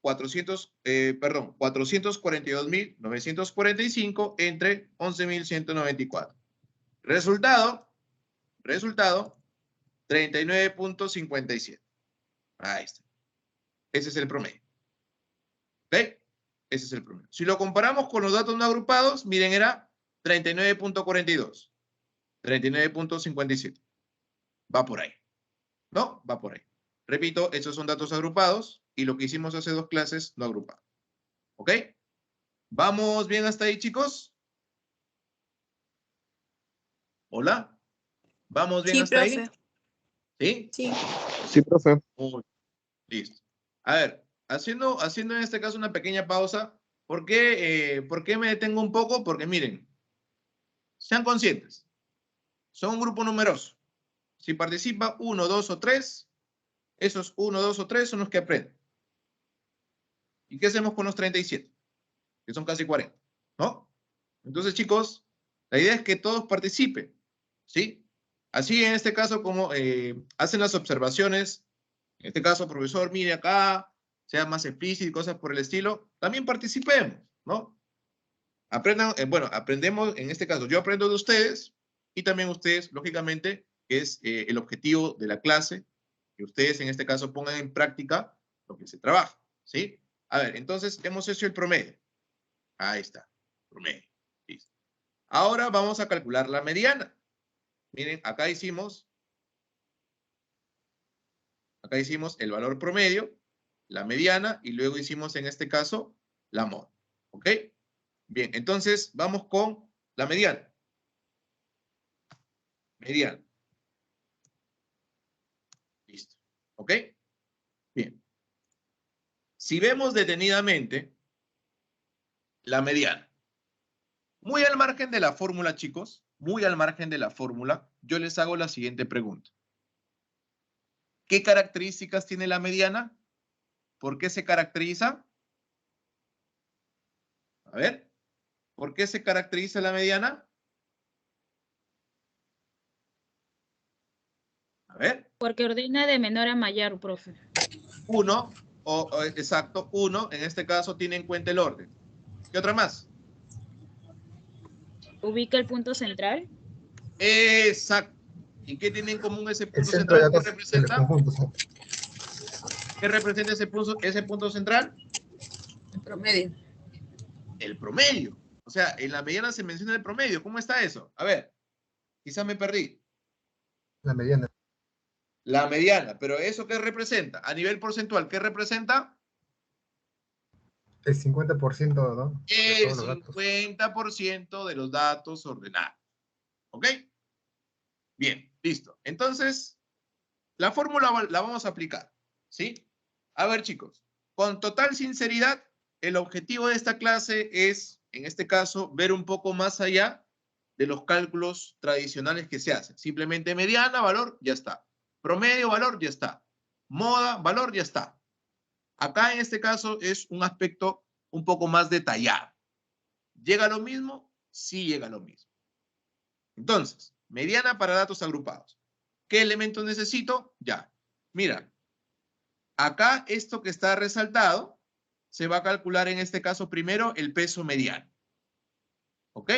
442.945 entre 11.194. Resultado, 39.57. Ahí está. Ese es el promedio. ¿Ok? Ese es el promedio. Si lo comparamos con los datos no agrupados, miren, era 39.42. 39.57. Va por ahí. ¿No? Va por ahí. Repito, esos son datos agrupados y lo que hicimos hace 2 clases no agrupado. ¿Ok? ¿Vamos bien hasta ahí, chicos? ¿Hola? ¿Vamos bien hasta ahí? ¿Sí?
Sí.
Sí, profe.
Listo. A ver, haciendo en este caso una pequeña pausa. ¿Por qué me detengo un poco? Porque miren, sean conscientes. Son un grupo numeroso. Si participa 1, 2 o 3, esos 1, 2 o 3 son los que aprenden. ¿Y qué hacemos con los 37? Que son casi 40, ¿no? Entonces, chicos, la idea es que todos participen, ¿sí? Así, en este caso, como hacen las observaciones, en este caso, profesor, mire acá, sea más explícito y cosas por el estilo, también participemos, ¿no? Aprendan, bueno, aprendemos, en este caso, yo aprendo de ustedes y también ustedes, lógicamente, que es el objetivo de la clase, que ustedes, en este caso, pongan en práctica lo que se trabaja, ¿sí? A ver, entonces, hemos hecho el promedio. Ahí está, promedio. Listo. Ahora vamos a calcular la mediana. Miren, acá hicimos el valor promedio, la mediana, y luego hicimos, en este caso, la moda. ¿Ok? Bien, entonces vamos con la mediana. Mediana. Listo. ¿Ok? Bien. Si vemos detenidamente la mediana, muy al margen de la fórmula, chicos, muy al margen de la fórmula, yo les hago la siguiente pregunta. ¿Qué características tiene la mediana? ¿Por qué se caracteriza? A ver, ¿por qué se caracteriza la mediana? A ver.
Porque ordena de menor a mayor, profe.
Exacto, 1, en este caso tiene en cuenta el orden. ¿Qué otra más?
Ubica el punto central.
Exacto. ¿Y qué tiene en común ese punto
centro de
central? ¿Qué
datos
representa?
del conjunto, sí.
¿Qué representa ese punto central?
El promedio.
El promedio. O sea, en la mediana se menciona el promedio. ¿Cómo está eso? A ver, quizás me perdí.
La mediana.
La mediana, pero ¿eso qué representa? A nivel porcentual, ¿qué representa?
El 50%, ¿no? De
El
todos los datos.
50% de los datos ordenados. ¿Ok? Bien, listo. Entonces, la fórmula la vamos a aplicar, ¿sí? A ver, chicos, con total sinceridad, el objetivo de esta clase es, en este caso, ver un poco más allá de los cálculos tradicionales que se hacen. Simplemente mediana, valor, ya está. Promedio, valor, ya está. Moda, valor, ya está. Acá, en este caso, es un aspecto un poco más detallado. ¿Llega a lo mismo? Sí llega a lo mismo. Entonces, mediana para datos agrupados. ¿Qué elementos necesito? Ya. Mira, acá esto que está resaltado se va a calcular en este caso primero el peso mediano. ¿Ok?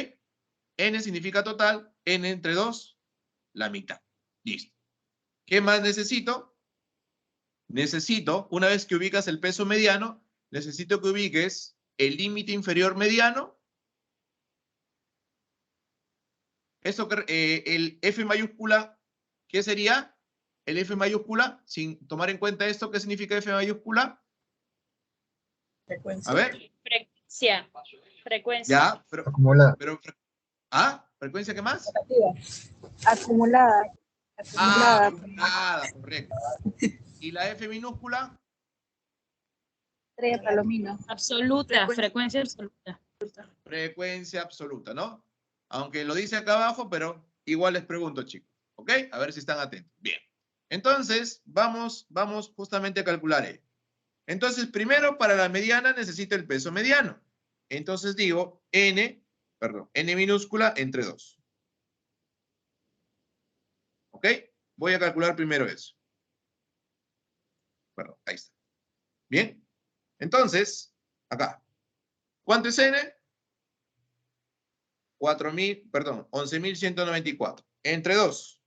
N significa total, N entre 2, la mitad. Listo. ¿Qué más necesito? Necesito, una vez que ubicas el peso mediano, necesito que ubiques el límite inferior mediano. Esto que el F mayúscula, ¿qué sería? El F mayúscula, sin tomar en cuenta esto, ¿qué significa F mayúscula?
Frecuencia.
A ver.
Frecuencia.
Ya,
Acumulada.
¿Frecuencia qué más?
Acumulada.
Acumulada, correcto. ¿Y la F minúscula?
Estrella palomino.
Absoluta, frecuencia absoluta.
Frecuencia absoluta, ¿no? Aunque lo dice acá abajo, pero igual les pregunto, chicos. ¿Ok? A ver si están atentos. Bien. Entonces, vamos justamente a calcular ello. Entonces, primero, para la mediana necesito el peso mediano. Entonces digo, N perdón, n minúscula entre 2. ¿Ok? Voy a calcular primero eso. Bueno, ahí está. Bien. Entonces, acá. ¿Cuánto es n? 11.194. Entre 2.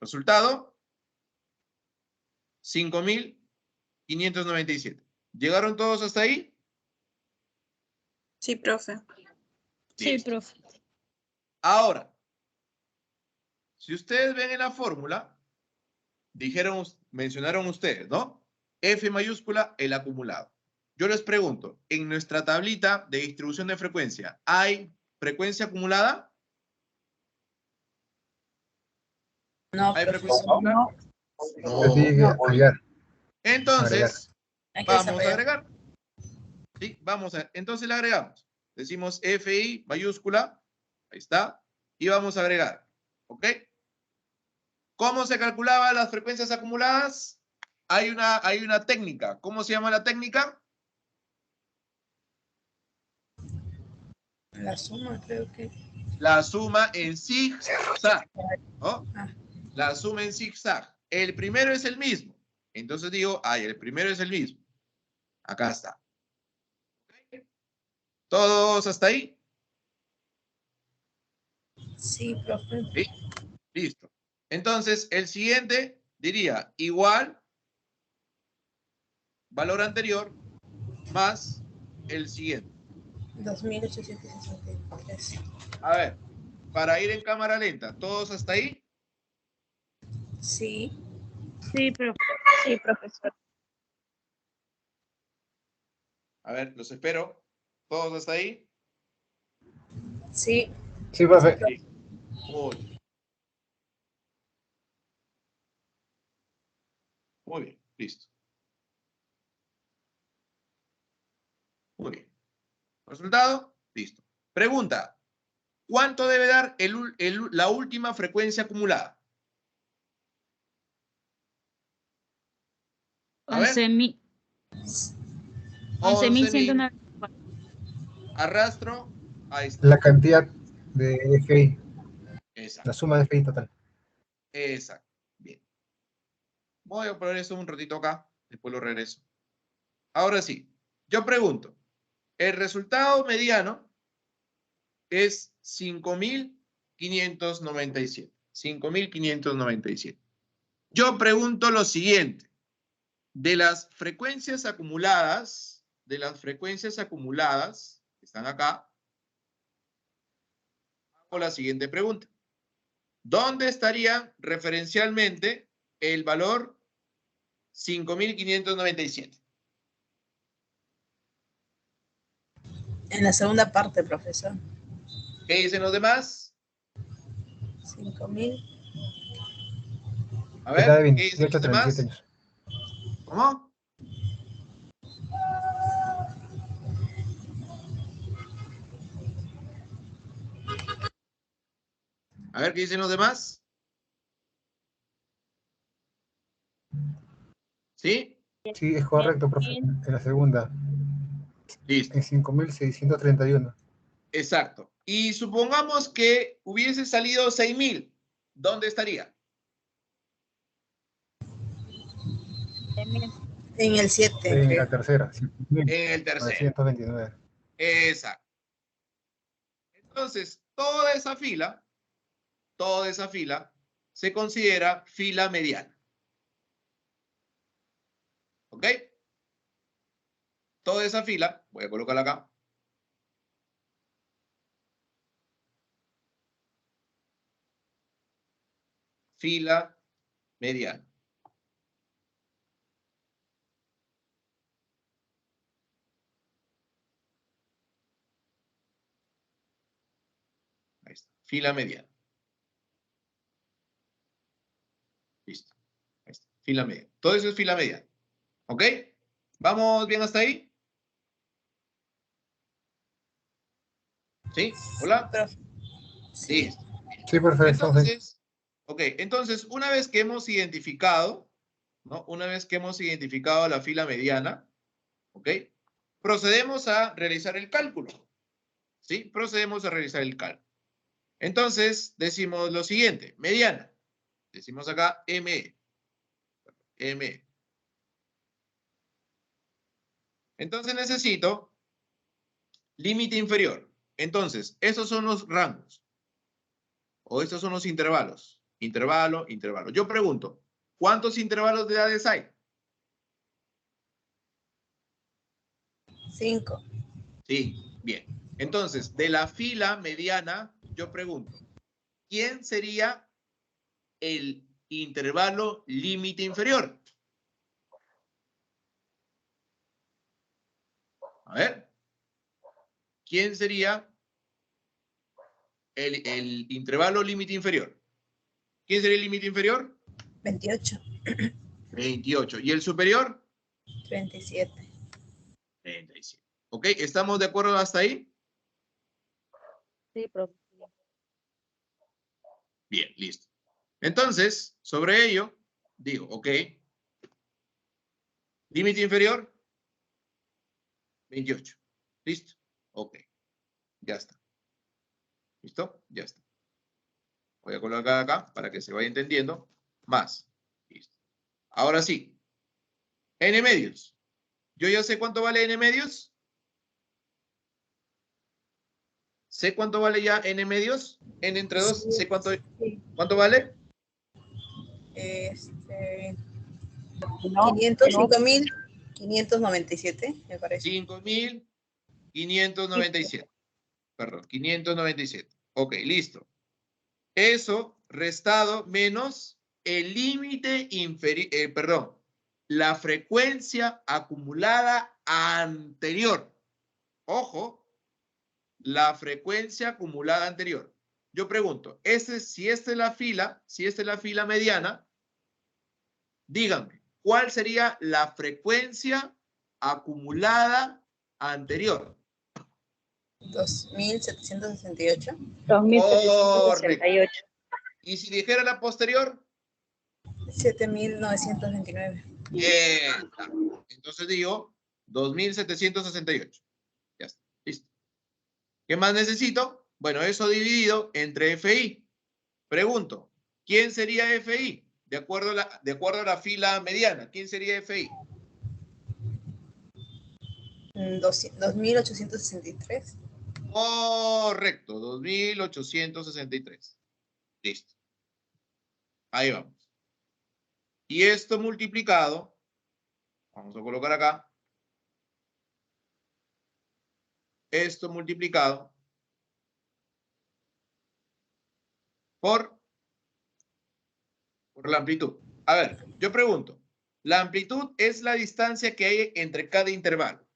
Resultado, 5.597. ¿Llegaron todos hasta ahí?
Sí, profe.
Sí,
Listo.
profe.
Ahora, si ustedes ven en la fórmula, mencionaron ustedes, ¿no? F mayúscula, el acumulado. Yo les pregunto, en nuestra tablita de distribución de frecuencia, ¿hay frecuencia acumulada?
No,
¿Hay
profe.
frecuencia acumulada?
Se tiene que agregar.
Entonces,
Hay que
vamos a
desarrollar.
agregar. ¿Sí? Entonces le agregamos. Decimos FI mayúscula, ahí está, y vamos a agregar. ¿Ok? ¿Cómo se calculaban las frecuencias acumuladas? Hay una técnica. ¿Cómo se llama la técnica?
La suma, creo que.
La suma en zigzag, ¿no? La suma en zigzag. El primero es el mismo. Entonces digo, el primero es el mismo. Acá está. ¿Ok? ¿Todos hasta ahí?
Sí, profe.
¿Sí? Listo. Entonces, el siguiente diría igual valor anterior más el siguiente.
2.863.
A ver, para ir en cámara lenta, ¿todos hasta ahí?
Sí.
Sí, profe. Sí, profesor.
A ver, los espero. ¿Todos hasta ahí?
Sí.
Sí, profe.
Sí. Muy bien. Muy bien, listo. Muy bien. ¿Resultado? Listo. Pregunta. ¿Cuánto debe dar la última frecuencia acumulada? A ver.
11.194.
Arrastro. Ahí está.
La cantidad de FI.
Exacto.
La suma de FI total.
Exacto. Bien. Voy a poner eso un ratito acá. Después lo regreso. Ahora sí. Yo pregunto. El resultado mediano es 5.597. 5.597. Yo pregunto lo siguiente. De las frecuencias acumuladas, que están acá, hago la siguiente pregunta. ¿Dónde estaría referencialmente el valor 5.597?
En la segunda parte, profesor.
¿Qué dicen los demás?
5.000.
A
Edad de
ver, ¿qué dicen
28
los
a 37
demás?
años.
¿Cómo? A ver, ¿qué dicen los demás? ¿Sí?
Sí, es correcto, profe. En la segunda.
Listo.
En 5.631.
Exacto. Y supongamos que hubiese salido 6.000. ¿Dónde estaría?
En el 7.
En la tercera.
En el tercero.
929.
Exacto. Entonces, toda esa fila se considera fila mediana. ¿Ok? Toda esa fila, voy a colocarla acá. Fila mediana. Ahí está. Fila mediana. Listo. Ahí está. Fila mediana. Todo eso es fila mediana. ¿Ok? ¿Vamos bien hasta ahí? ¿Sí? ¿Hola?
Sí.
Listo.
Sí, perfecto.
Entonces, una vez que hemos identificado, ¿no? Una vez que hemos identificado la fila mediana, ¿ok? procedemos a realizar el cálculo. ¿Sí? Procedemos a realizar el cálculo. Entonces, decimos lo siguiente, mediana. Decimos acá ME. ME. Entonces necesito límite inferior. Entonces, estos son los rangos. O estos son los intervalos. Intervalo, intervalo. Yo pregunto, ¿cuántos intervalos de edades hay?
5.
Sí, bien. Entonces, de la fila mediana, yo pregunto, ¿quién sería el intervalo límite inferior? A ver. ¿Quién sería el intervalo límite inferior? ¿Quién sería el límite inferior?
28.
28. ¿Y el superior?
37.
37. ¿Ok? ¿Estamos de acuerdo hasta ahí?
Sí, profe.
Bien, listo. Entonces, sobre ello, digo, ok. Límite inferior, 28. ¿Listo? Ok. Ya está. ¿Listo? Ya está. Voy a colocar acá para que se vaya entendiendo más. Listo. Ahora sí. N medios. Yo ya sé cuánto vale N medios. ¿Sé cuánto vale ya N medios? N entre 2. ¿Sé cuánto vale?
5.597, me parece.
5.597. Perdón, 597. Ok, listo. Eso restado menos el límite inferior, perdón, la frecuencia acumulada anterior. Ojo, la frecuencia acumulada anterior. Yo pregunto, si esta es la fila mediana, díganme, ¿cuál sería la frecuencia acumulada anterior?
2.768.
2.768.
¿Y si dijera la posterior?
7.929.
Entonces digo 2.768. Ya está, listo. ¿Qué más necesito? Bueno, eso dividido entre FI. Pregunto, ¿quién sería FI? De acuerdo a la fila mediana, ¿quién sería FI?
2.863.
Correcto, 2.863. Listo. Ahí vamos. Y esto multiplicado, vamos a colocar acá, esto multiplicado por la amplitud. A ver, yo pregunto, la amplitud es la distancia que hay entre cada intervalo.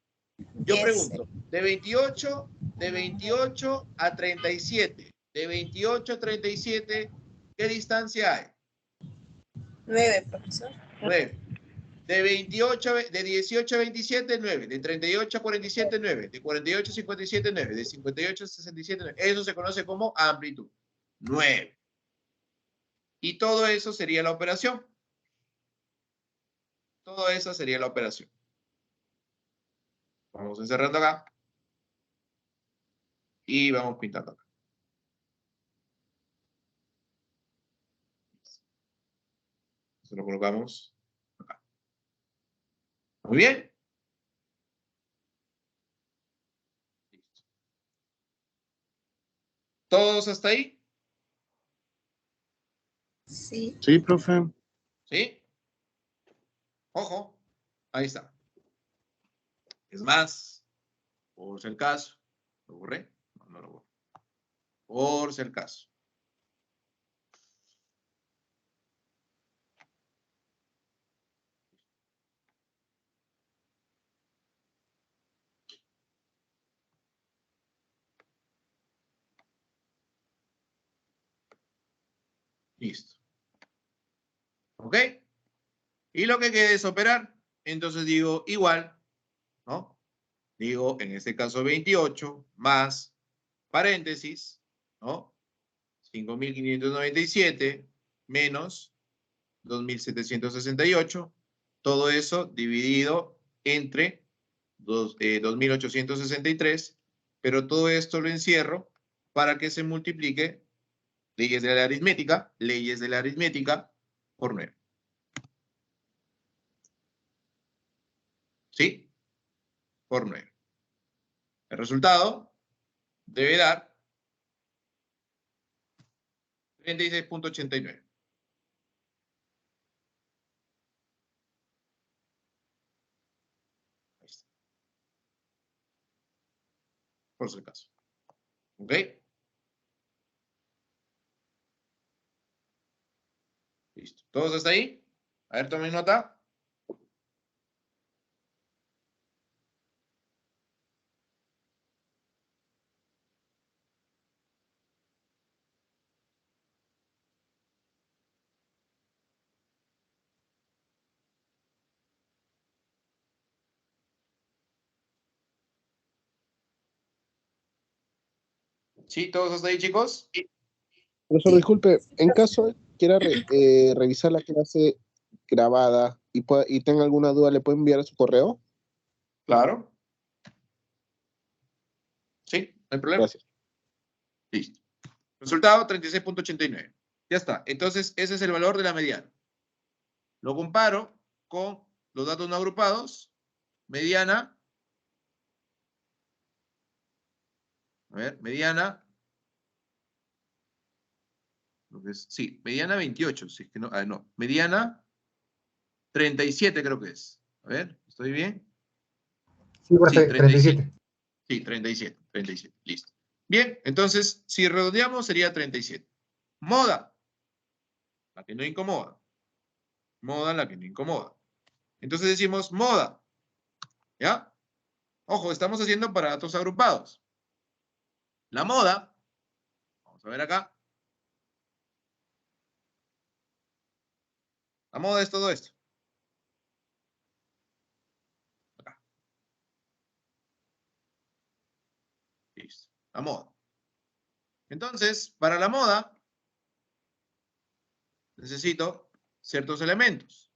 Yo pregunto, de 28 a 37, de 28 a 37, ¿qué distancia hay?
9, profesor.
9. De 18 a 27, 9. De 38 a 47, 9. De 48 a 57, 9. De 58 a 67, 9. Eso se conoce como amplitud. 9. Y todo eso sería la operación. Todo eso sería la operación. Vamos encerrando acá. Y vamos pintando acá. Se lo colocamos acá. Muy bien. Listo. ¿Todos hasta ahí?
Sí.
Sí, profe.
¿Sí? Ojo. Ahí está. Es más, por si el caso, ¿lo borré? No, no lo borré. Por si el caso. Listo. ¿Ok? Y lo que quede es operar. Entonces digo igual, ¿no? Digo, en este caso 28 más paréntesis, ¿no? 5.597 menos 2.768. Todo eso dividido entre 2.863, pero todo esto lo encierro para que se multiplique leyes de la aritmética por 9. ¿Sí? Por 9. El resultado debe dar 36.89. Ahí está. Por si acaso. ¿Ok? Listo. ¿Todos hasta ahí? A ver, tomen nota. ¿Sí? ¿Todos hasta ahí, chicos?
Profesor, disculpe, en caso de que quiera revisar la clase grabada y tenga alguna duda, ¿le puede enviar a su correo?
Claro. Sí, no hay problema.
Gracias.
Listo. Resultado 36.89. Ya está. Entonces, ese es el valor de la mediana. Lo comparo con los datos no agrupados. Mediana. A ver, mediana. Sí, mediana 28. Si es que no, no. Mediana 37 creo que es. A ver, ¿estoy bien?
Sí, profe, 37.
Sí, 37. Listo. Bien, entonces, si redondeamos sería 37. Moda. La que no incomoda. Moda, la que no incomoda. Entonces decimos moda. ¿Ya? Ojo, estamos haciendo para datos agrupados. La moda, vamos a ver acá. La moda es todo esto. Acá. Listo. La moda. Entonces, para la moda, necesito ciertos elementos.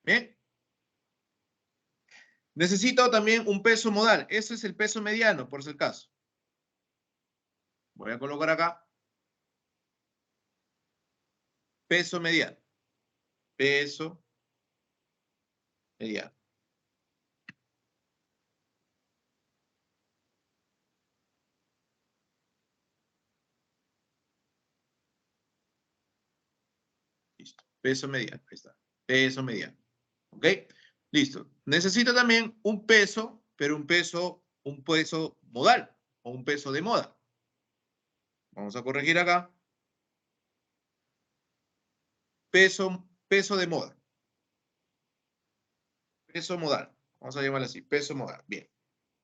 ¿Bien? Necesito también un peso modal. Este es el peso mediano, por si acaso. Voy a colocar acá. Peso mediano. Peso mediano. Listo. Peso mediano. Ahí está. Peso mediano. ¿Ok? Listo. Necesito también un peso, pero un peso modal o un peso de moda. Vamos a corregir acá. Peso de moda. Peso modal. Vamos a llamarlo así, peso modal. Bien.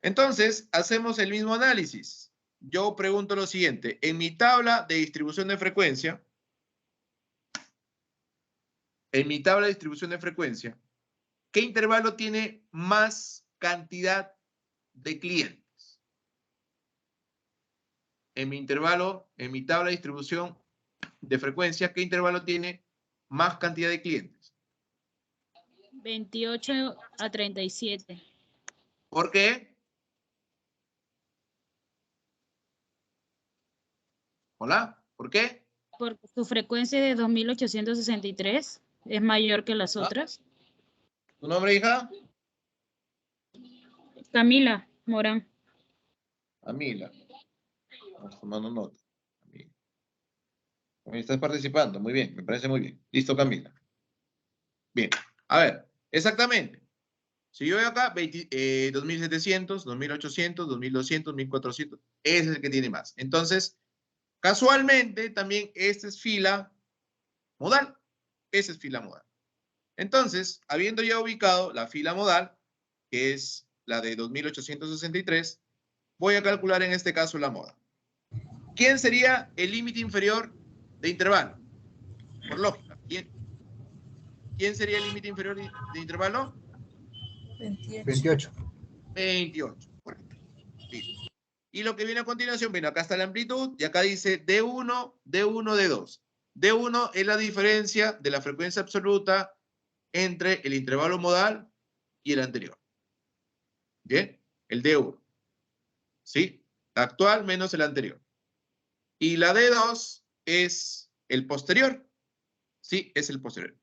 Entonces, hacemos el mismo análisis. Yo pregunto lo siguiente. En mi tabla de distribución de frecuencia, ¿qué intervalo tiene más cantidad de clientes? En mi tabla de distribución de frecuencia, ¿qué intervalo tiene más cantidad de clientes?
28 a 37.
¿Por qué? Hola, ¿por qué?
Porque su frecuencia de 2863 es mayor que las otras.
¿Tu nombre, hija?
Camila Morán.
Camila. Vamos tomando nota. Camila. Estás participando, muy bien, me parece muy bien. Listo, Camila. Bien, a ver, exactamente. Si yo veo acá 2.700, 2.800, 2.200, 1.400, ese es el que tiene más. Entonces, casualmente, también esta es fila modal. Esa es fila modal. Entonces, habiendo ya ubicado la fila modal, que es la de 2.863, voy a calcular en este caso la moda. ¿Quién sería el límite inferior de intervalo? Por lógica. ¿Quién sería el límite inferior de intervalo?
28.
28. Listo. Y lo que viene a continuación, bueno, acá está la amplitud y acá dice D1, D1, D2. D1 es la diferencia de la frecuencia absoluta entre el intervalo modal y el anterior. Bien, el D1. ¿Sí? Actual menos el anterior. Y la D2 es el posterior. Sí, es el posterior.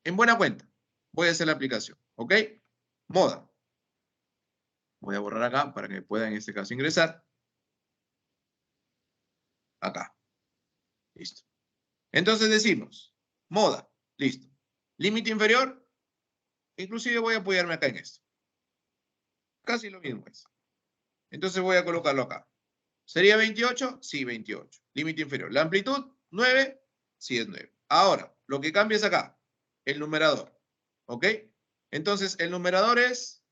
En buena cuenta, voy a hacer la aplicación. ¿Ok? Moda. Voy a borrar acá para que pueda en este caso ingresar. Acá. Listo. Entonces decimos, moda. Listo. Límite inferior. Inclusive voy a apoyarme acá en esto. Casi lo mismo es. Entonces voy a colocarlo acá. ¿Sería 28? Sí, 28. Límite inferior. La amplitud, 9. Sí, es 9. Ahora, lo que cambia es acá. El numerador. ¿Ok? Entonces, el numerador es,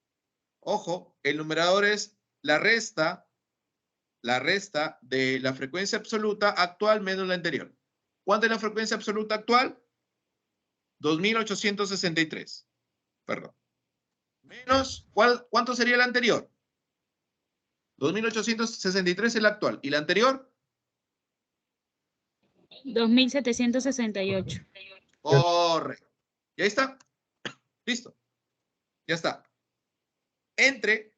ojo, el numerador es la resta de la frecuencia absoluta actual menos la anterior. ¿Cuánto es la frecuencia absoluta actual? 2863. Perdón. Menos, ¿cuánto sería el anterior? 2863 es el actual. ¿Y la anterior?
2768.
Correcto. ¿Y ahí está? Listo. Ya está. Entre,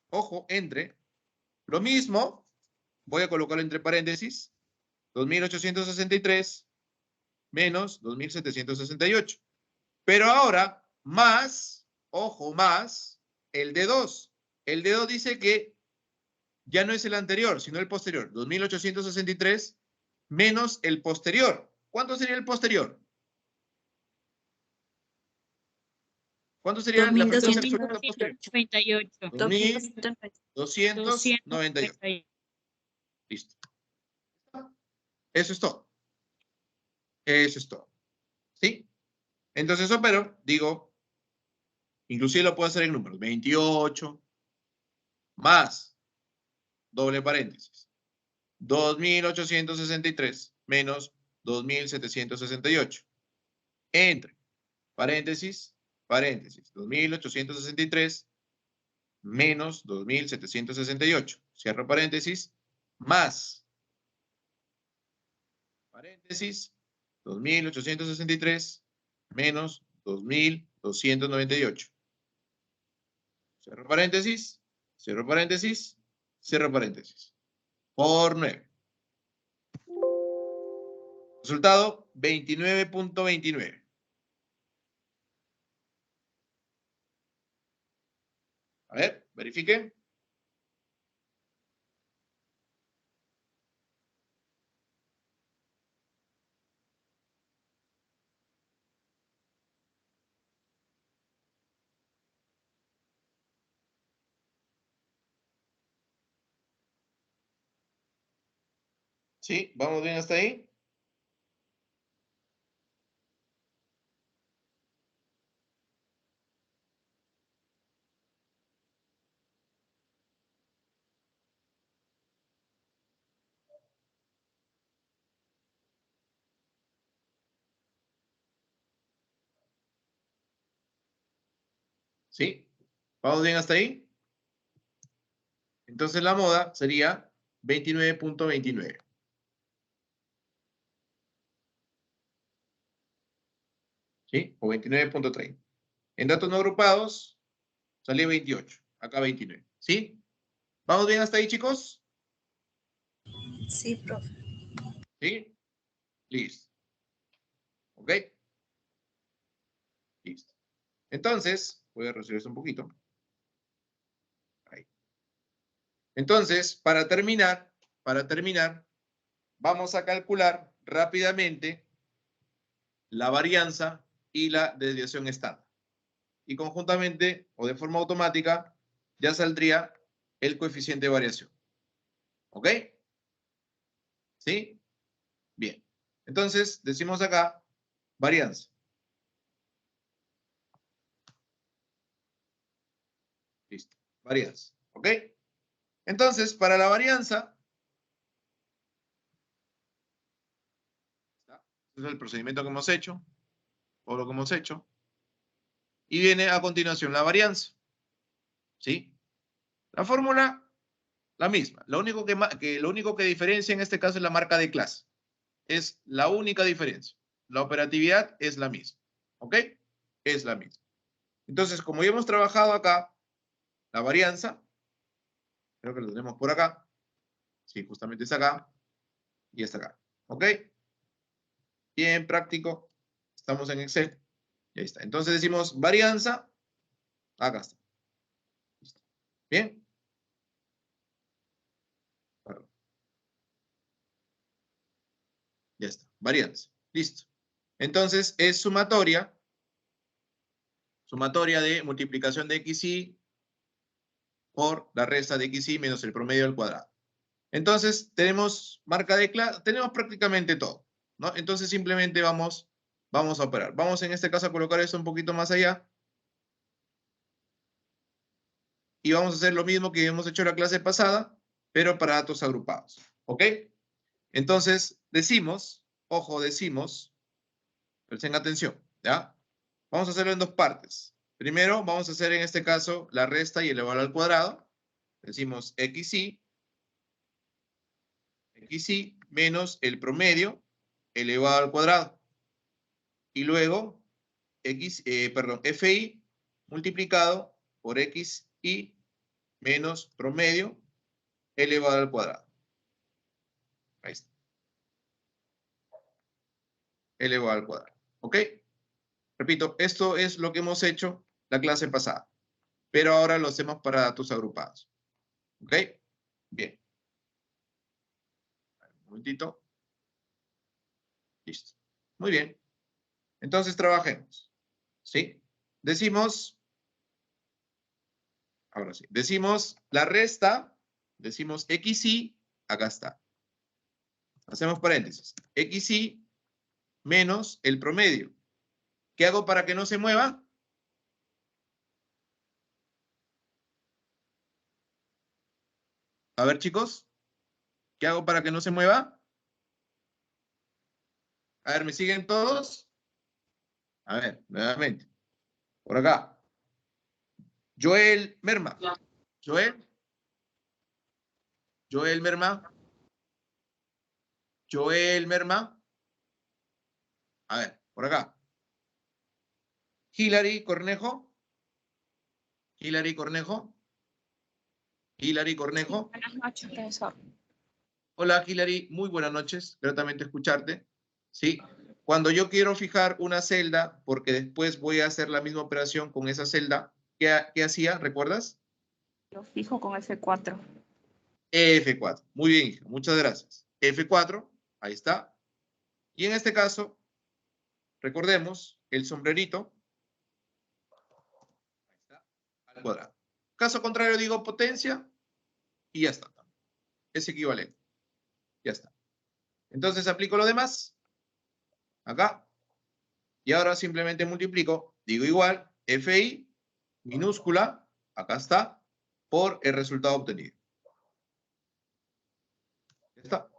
ojo, entre, lo mismo, voy a colocarlo entre paréntesis, 2863 menos 2768. Pero ahora, más, ojo, más el D2. El D2 dice que ya no es el anterior, sino el posterior. 2863 menos el posterior. ¿Cuánto sería el posterior? ¿Cuánto sería la frecuencia absoluta posterior? 2298. Listo. Eso es todo. Eso es todo. ¿Sí? Entonces opero, digo, inclusive lo puedo hacer en números. 28 más, doble paréntesis, 2863 menos 2768. Entre paréntesis, paréntesis, 2863 menos 2768. Cierro paréntesis, más, paréntesis, 2863 menos 2298. Cierro paréntesis, cierro paréntesis, cierro paréntesis. Por 9. Resultado, 29.29. A ver, verifiquen. ¿Sí? ¿Vamos bien hasta ahí? ¿Sí? ¿Vamos bien hasta ahí? Entonces la moda sería 29.29. ¿Sí? O 29.30. En datos no agrupados, salía 28. Acá 29. ¿Sí? ¿Vamos bien hasta ahí, chicos?
Sí, profe.
¿Sí? Listo. ¿Ok? Listo. Entonces, voy a resolver esto un poquito. Ahí. Entonces, para terminar, vamos a calcular rápidamente la varianza y la desviación estándar. Y conjuntamente, o de forma automática, ya saldría el coeficiente de variación. ¿Ok? ¿Sí? Bien. Entonces, decimos acá, varianza. Listo. Varianza. ¿Ok? Entonces, para la varianza, este es el procedimiento que hemos hecho, o lo que hemos hecho, y viene a continuación la varianza. ¿Sí? La fórmula, la misma. Lo único que diferencia en este caso es la marca de clase. Es la única diferencia. La operatividad es la misma. ¿Ok? Es la misma. Entonces, como ya hemos trabajado acá, la varianza. Creo que lo tenemos por acá. Sí, justamente es acá. Y está acá. ¿Ok? Bien, práctico. Estamos en Excel. Y ahí está. Entonces decimos varianza. Acá está. Listo. Bien. Perdón. Ya está. Varianza. Listo. Entonces es sumatoria. Sumatoria de multiplicación de XY por la resta de XY menos el promedio al cuadrado. Entonces tenemos marca de clase, tenemos prácticamente todo, ¿no? Entonces simplemente vamos a operar. Vamos en este caso a colocar esto un poquito más allá. Y vamos a hacer lo mismo que hemos hecho la clase pasada, pero para datos agrupados. ¿Ok? Entonces decimos, ojo, decimos, presten atención, ¿ya? Vamos a hacerlo en dos partes. Primero vamos a hacer en este caso la resta y elevarlo al cuadrado. Decimos XY menos el promedio elevado al cuadrado. Y luego FI multiplicado por XY menos promedio elevado al cuadrado. Ahí está. Elevado al cuadrado. ¿Ok? Repito, esto es lo que hemos hecho la clase pasada. Pero ahora lo hacemos para datos agrupados. ¿Ok? Bien. Un momentito. Listo. Muy bien. Entonces trabajemos. ¿Sí? Decimos, ahora sí, decimos la resta, decimos XY, acá está. Hacemos paréntesis. XY menos el promedio. ¿Qué hago para que no se mueva? A ver, chicos. ¿Qué hago para que no se mueva? A ver, ¿me siguen todos? A ver, nuevamente. Por acá. Joel Merma. Joel. Joel Merma. Joel Merma. A ver, por acá. Hilary Cornejo. Hilary Cornejo. Hilary Cornejo.
Buenas noches, profesor.
Hola, Hilary. Muy buenas noches. Gratamente escucharte. Sí. Cuando yo quiero fijar una celda, porque después voy a hacer la misma operación con esa celda, ¿qué hacía? ¿Recuerdas?
Lo fijo con F4.
F4. Muy bien, hija. Muchas gracias. F4. Ahí está. Y en este caso, recordemos el sombrerito. Ahí está. Al cuadrado. Caso contrario, digo potencia. Y ya está. Es equivalente. Ya está. Entonces aplico lo demás. Acá. Y ahora simplemente multiplico. Digo igual. FI minúscula. Acá está. Por el resultado obtenido. Ya está.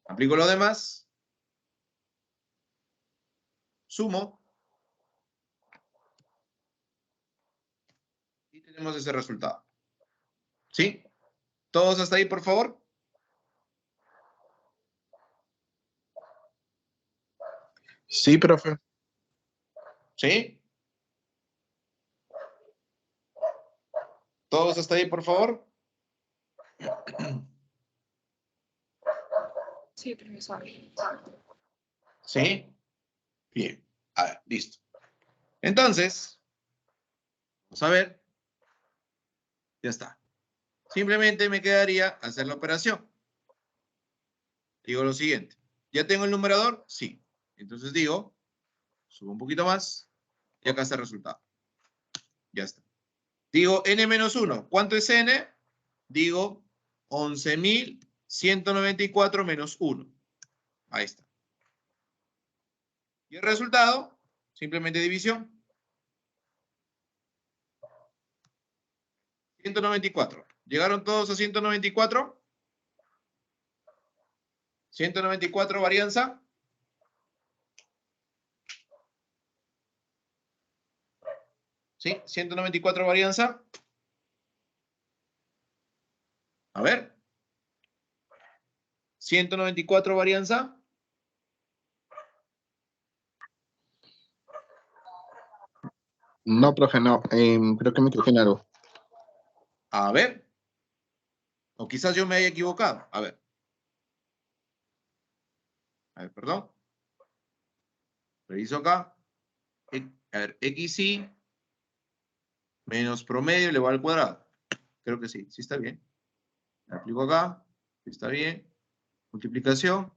Aplico lo demás. Sumo. Y tenemos ese resultado. ¿Sí? ¿Todos hasta ahí, por favor?
Sí, profe.
¿Sí? ¿Todos hasta ahí, por favor?
Sí, profesor.
¿Sí? Bien. A ver, listo. Entonces, vamos a ver. Ya está. Simplemente me quedaría hacer la operación. Digo lo siguiente. ¿Ya tengo el numerador? Sí. Entonces digo, subo un poquito más y acá está el resultado. Ya está. Digo n-1. ¿Cuánto es n? Digo 11.194 menos 1. Ahí está. Y el resultado, simplemente división. 194. ¿Llegaron todos a 194? 194 varianza. ¿Sí? 194 varianza. A ver. 194 varianza.
No, profe, no. Creo que me equivoqué en algo.
A ver. O quizás yo me haya equivocado. A ver. A ver, perdón. Reviso acá. A ver, XY menos promedio elevado al cuadrado. Creo que sí. Sí está bien. Aplico acá. Está bien. Multiplicación.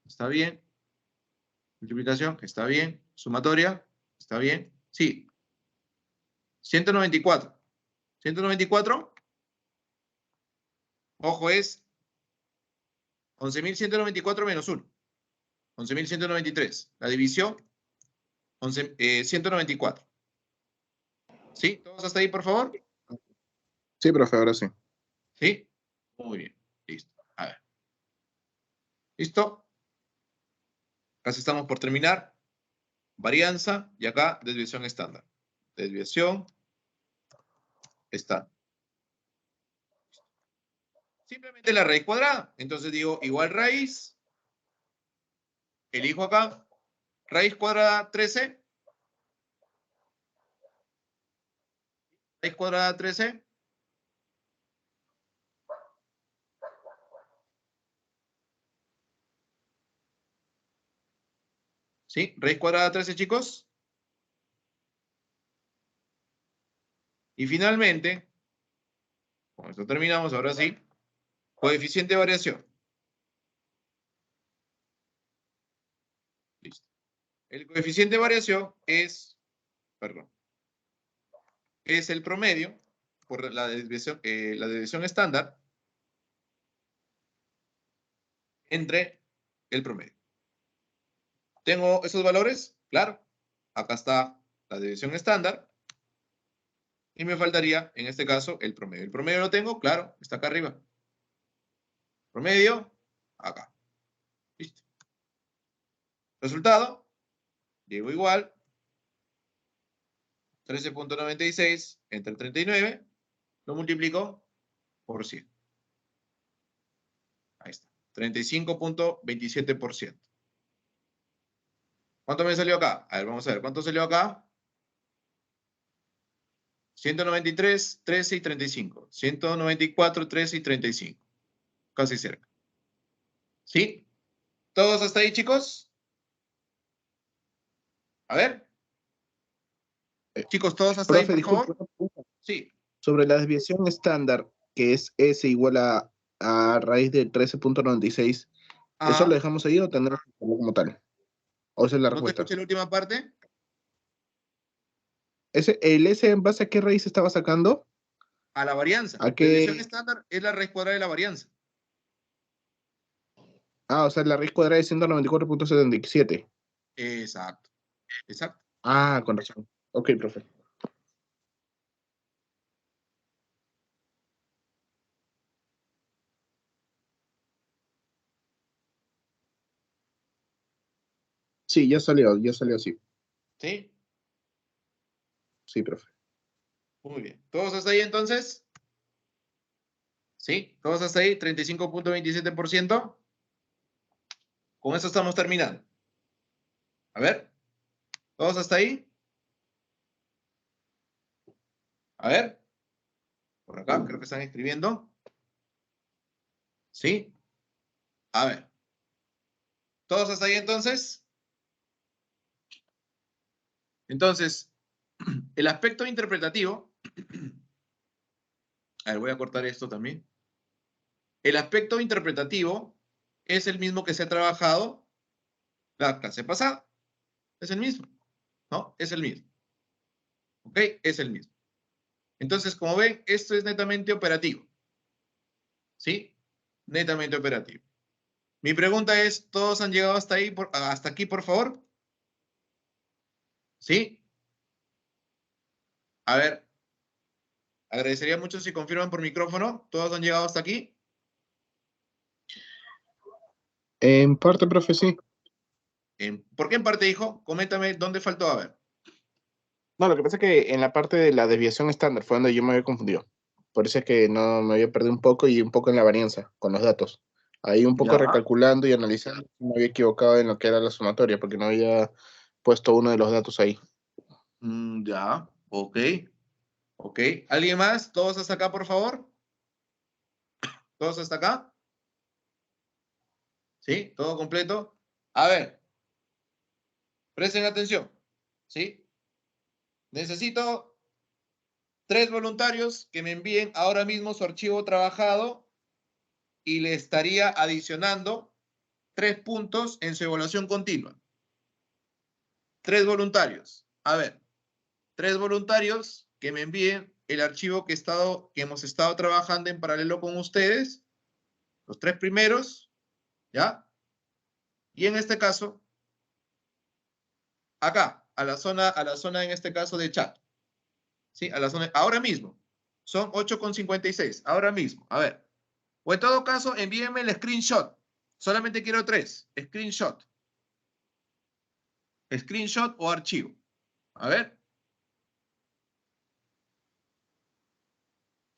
Está bien. Multiplicación. Está bien. Sumatoria. Está bien. Sí. 194. 194. Ojo, es 11.194 menos 1. 11.193. La división, 194. ¿Sí? ¿Todos hasta ahí, por favor?
Sí, profe, ahora sí.
¿Sí? Muy bien. Listo. A ver. ¿Listo? Casi estamos por terminar. Varianza y acá desviación estándar. Desviación estándar. Simplemente la raíz cuadrada. Entonces digo igual raíz. Elijo acá. Raíz cuadrada 13. Raíz cuadrada 13. ¿Sí? Raíz cuadrada 13, chicos. Y finalmente, con esto terminamos, ahora sí. Coeficiente de variación. Listo. El coeficiente de variación es, perdón, es el promedio por la desviación estándar entre el promedio. ¿Tengo esos valores? Claro. Acá está la desviación estándar. Y me faltaría, en este caso, el promedio. ¿El promedio lo tengo? Claro, está acá arriba. Promedio, acá. Listo. Resultado, digo igual. 13.96 entre 39. Lo multiplico por 100. Ahí está. 35.27%. ¿Cuánto me salió acá? A ver, vamos a ver. ¿Cuánto salió acá? 193, 13 y 35. 194, 13 y 35. Casi cerca. ¿Sí? ¿Todos hasta ahí, chicos? A ver. Chicos, ¿todos hasta ahí,
Profe,
por
disculpe,
favor? Sí.
sobre la desviación estándar, que es S igual a raíz de 13.96, ¿eso lo dejamos ahí o tendremos que hacerlo como tal? ¿O esa es la
¿No te
respuesta?
escuché la última parte?
¿El S en base a qué raíz estaba sacando?
A la varianza.
¿A
La desviación
qué?
estándar es la raíz cuadrada de la varianza.
Ah, o sea, la raíz cuadrada es 194.77.
Exacto. Exacto.
Ah, con razón. Ok, profe. Sí, ya salió así.
¿Sí?
Sí, profe.
Muy bien. ¿Todos hasta ahí entonces? ¿Sí? ¿Todos hasta ahí? 35.27%. Con eso estamos terminando. A ver. ¿Todos hasta ahí? A ver. Por acá, creo que están escribiendo. ¿Sí? A ver. ¿Todos hasta ahí entonces? Entonces, el aspecto interpretativo. A ver, voy a cortar esto también. El aspecto interpretativo es el mismo que se ha trabajado la clase pasada. Es el mismo. ¿No? Es el mismo. ¿Ok? Es el mismo. Entonces, como ven, esto es netamente operativo. ¿Sí? Netamente operativo. Mi pregunta es, ¿todos han llegado hasta ahí, hasta aquí, por favor? ¿Sí? A ver, agradecería mucho si confirman por micrófono. ¿Todos han llegado hasta aquí?
En parte, profe, sí.
¿Por qué en parte, hijo? Coméntame, ¿dónde faltó? A ver.
No, lo que pasa es que en la parte de la desviación estándar fue donde yo me había confundido. Por eso es que no me había perdido un poco y un poco en la varianza con los datos. Ahí un poco
Ya.
recalculando y analizando, me había equivocado en lo que era la sumatoria, porque no había puesto uno de los datos ahí.
Ya. Ok. Ok. ¿Alguien más? ¿Todos hasta acá, por favor? ¿Todos hasta acá? ¿Sí? ¿Todo completo? A ver. Presten atención. ¿Sí? Necesito 3 voluntarios que me envíen ahora mismo su archivo trabajado y le estaría adicionando 3 puntos en su evaluación continua. 3 voluntarios. A ver. 3 voluntarios que me envíen el archivo que hemos estado trabajando en paralelo con ustedes. Los 3 primeros. ¿Ya? Y en este caso, acá, a la zona en este caso de chat. ¿Sí? A la zona, ahora mismo. Son 8:56. Ahora mismo. A ver. O en todo caso, envíenme el screenshot. Solamente quiero 3. Screenshot. Screenshot o archivo. A ver.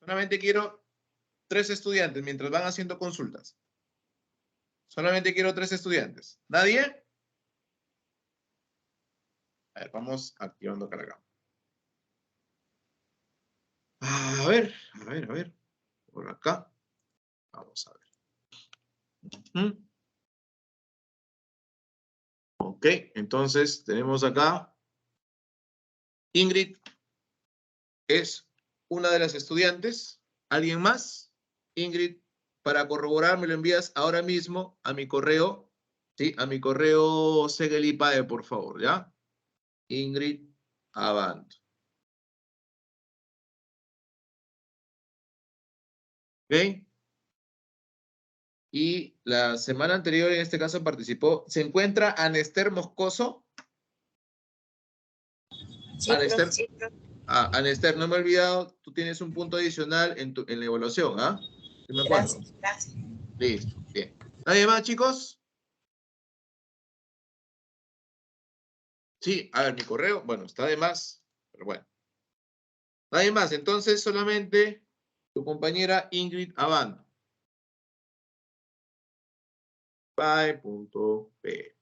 Solamente quiero 3 estudiantes mientras van haciendo consultas. Solamente quiero 3 estudiantes. ¿Nadie? A ver, vamos activando carga. A ver. Por acá. Vamos a ver. Ok, entonces tenemos acá. Ingrid es una de las estudiantes. ¿Alguien más? Ingrid, para corroborar, me lo envías ahora mismo a mi correo. Sí, a mi correo Segelipae, por favor, ¿ya? Ingrid Avant. ¿Ok? Y la semana anterior, en este caso, participó. ¿Se encuentra Anester Moscoso?
Sí,
Anester.
profe.
Anester, no me he olvidado, tú tienes un punto adicional en la evaluación, ¿ah? ¿Sí me acuerdo?
Gracias.
Listo, bien. ¿Nadie más, chicos? Sí, a ver, mi correo, bueno, está de más, pero bueno. Nadie más, entonces solamente tu compañera Ingrid Abando. Pai.p.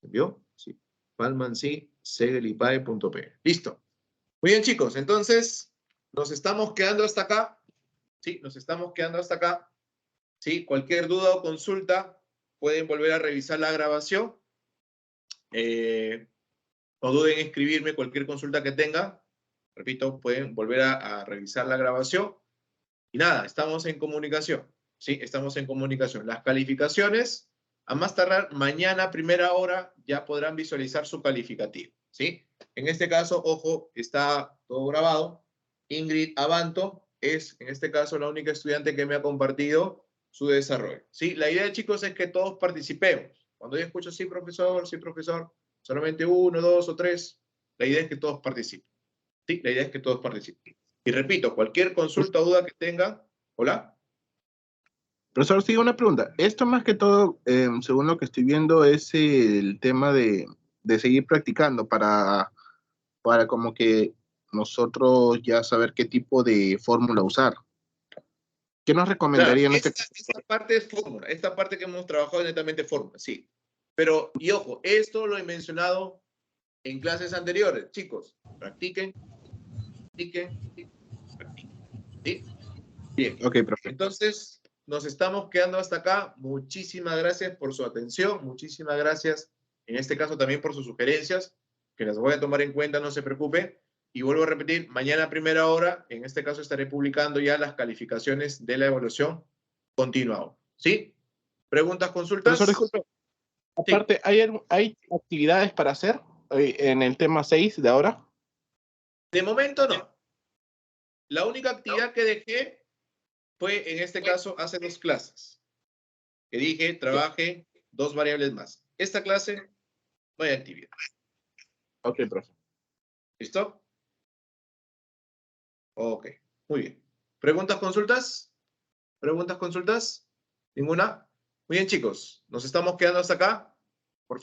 ¿Envió? Sí. Palman, sí. Segelipai.p. Listo. Muy bien, chicos, entonces nos estamos quedando hasta acá. Sí, nos estamos quedando hasta acá. Sí, cualquier duda o consulta pueden volver a revisar la grabación. No duden en escribirme cualquier consulta que tengan. Repito, pueden volver a revisar la grabación. Y nada, estamos en comunicación. Sí, estamos en comunicación. Las calificaciones, a más tardar mañana, primera hora, ya podrán visualizar su calificativo. ¿Sí? En este caso, ojo, está todo grabado. Ingrid Abanto es, en este caso, la única estudiante que me ha compartido su desarrollo. ¿Sí? La idea, chicos, es que todos participemos. Cuando yo escucho sí, profesor, solamente 1, 2 o 3, la idea es que todos participen. Sí, la idea es que todos participen. Y repito, cualquier consulta o duda que tengan, hola.
Profesor, sigo una pregunta. Esto más que todo, según lo que estoy viendo, es el tema de seguir practicando para como que nosotros ya saber qué tipo de fórmula usar. ¿Qué nos recomendaría en este caso?
Esta parte es fórmula, esta parte que hemos trabajado es netamente fórmula, sí. Pero, y ojo, esto lo he mencionado en clases anteriores. Chicos, practiquen. ¿Sí? Bien.
Ok, perfecto.
Entonces, nos estamos quedando hasta acá. Muchísimas gracias por su atención. Muchísimas gracias, en este caso, también por sus sugerencias, que las voy a tomar en cuenta, no se preocupe. Y vuelvo a repetir, mañana a primera hora, en este caso estaré publicando ya las calificaciones de la evaluación continuada. ¿Sí? ¿Preguntas, consultas?
Profesor, disculpe. Aparte,
Sí.
¿hay actividades para hacer en el tema 6 de ahora?
De momento no. La única actividad que dejé fue, en este caso, hace 2 clases. Que dije, trabaje 2 variables más. Esta clase no hay actividad.
Ok, profe.
¿Listo? Ok, muy bien. ¿Preguntas, consultas? ¿Preguntas, consultas? ¿Ninguna? Muy bien, chicos. Nos estamos quedando hasta acá.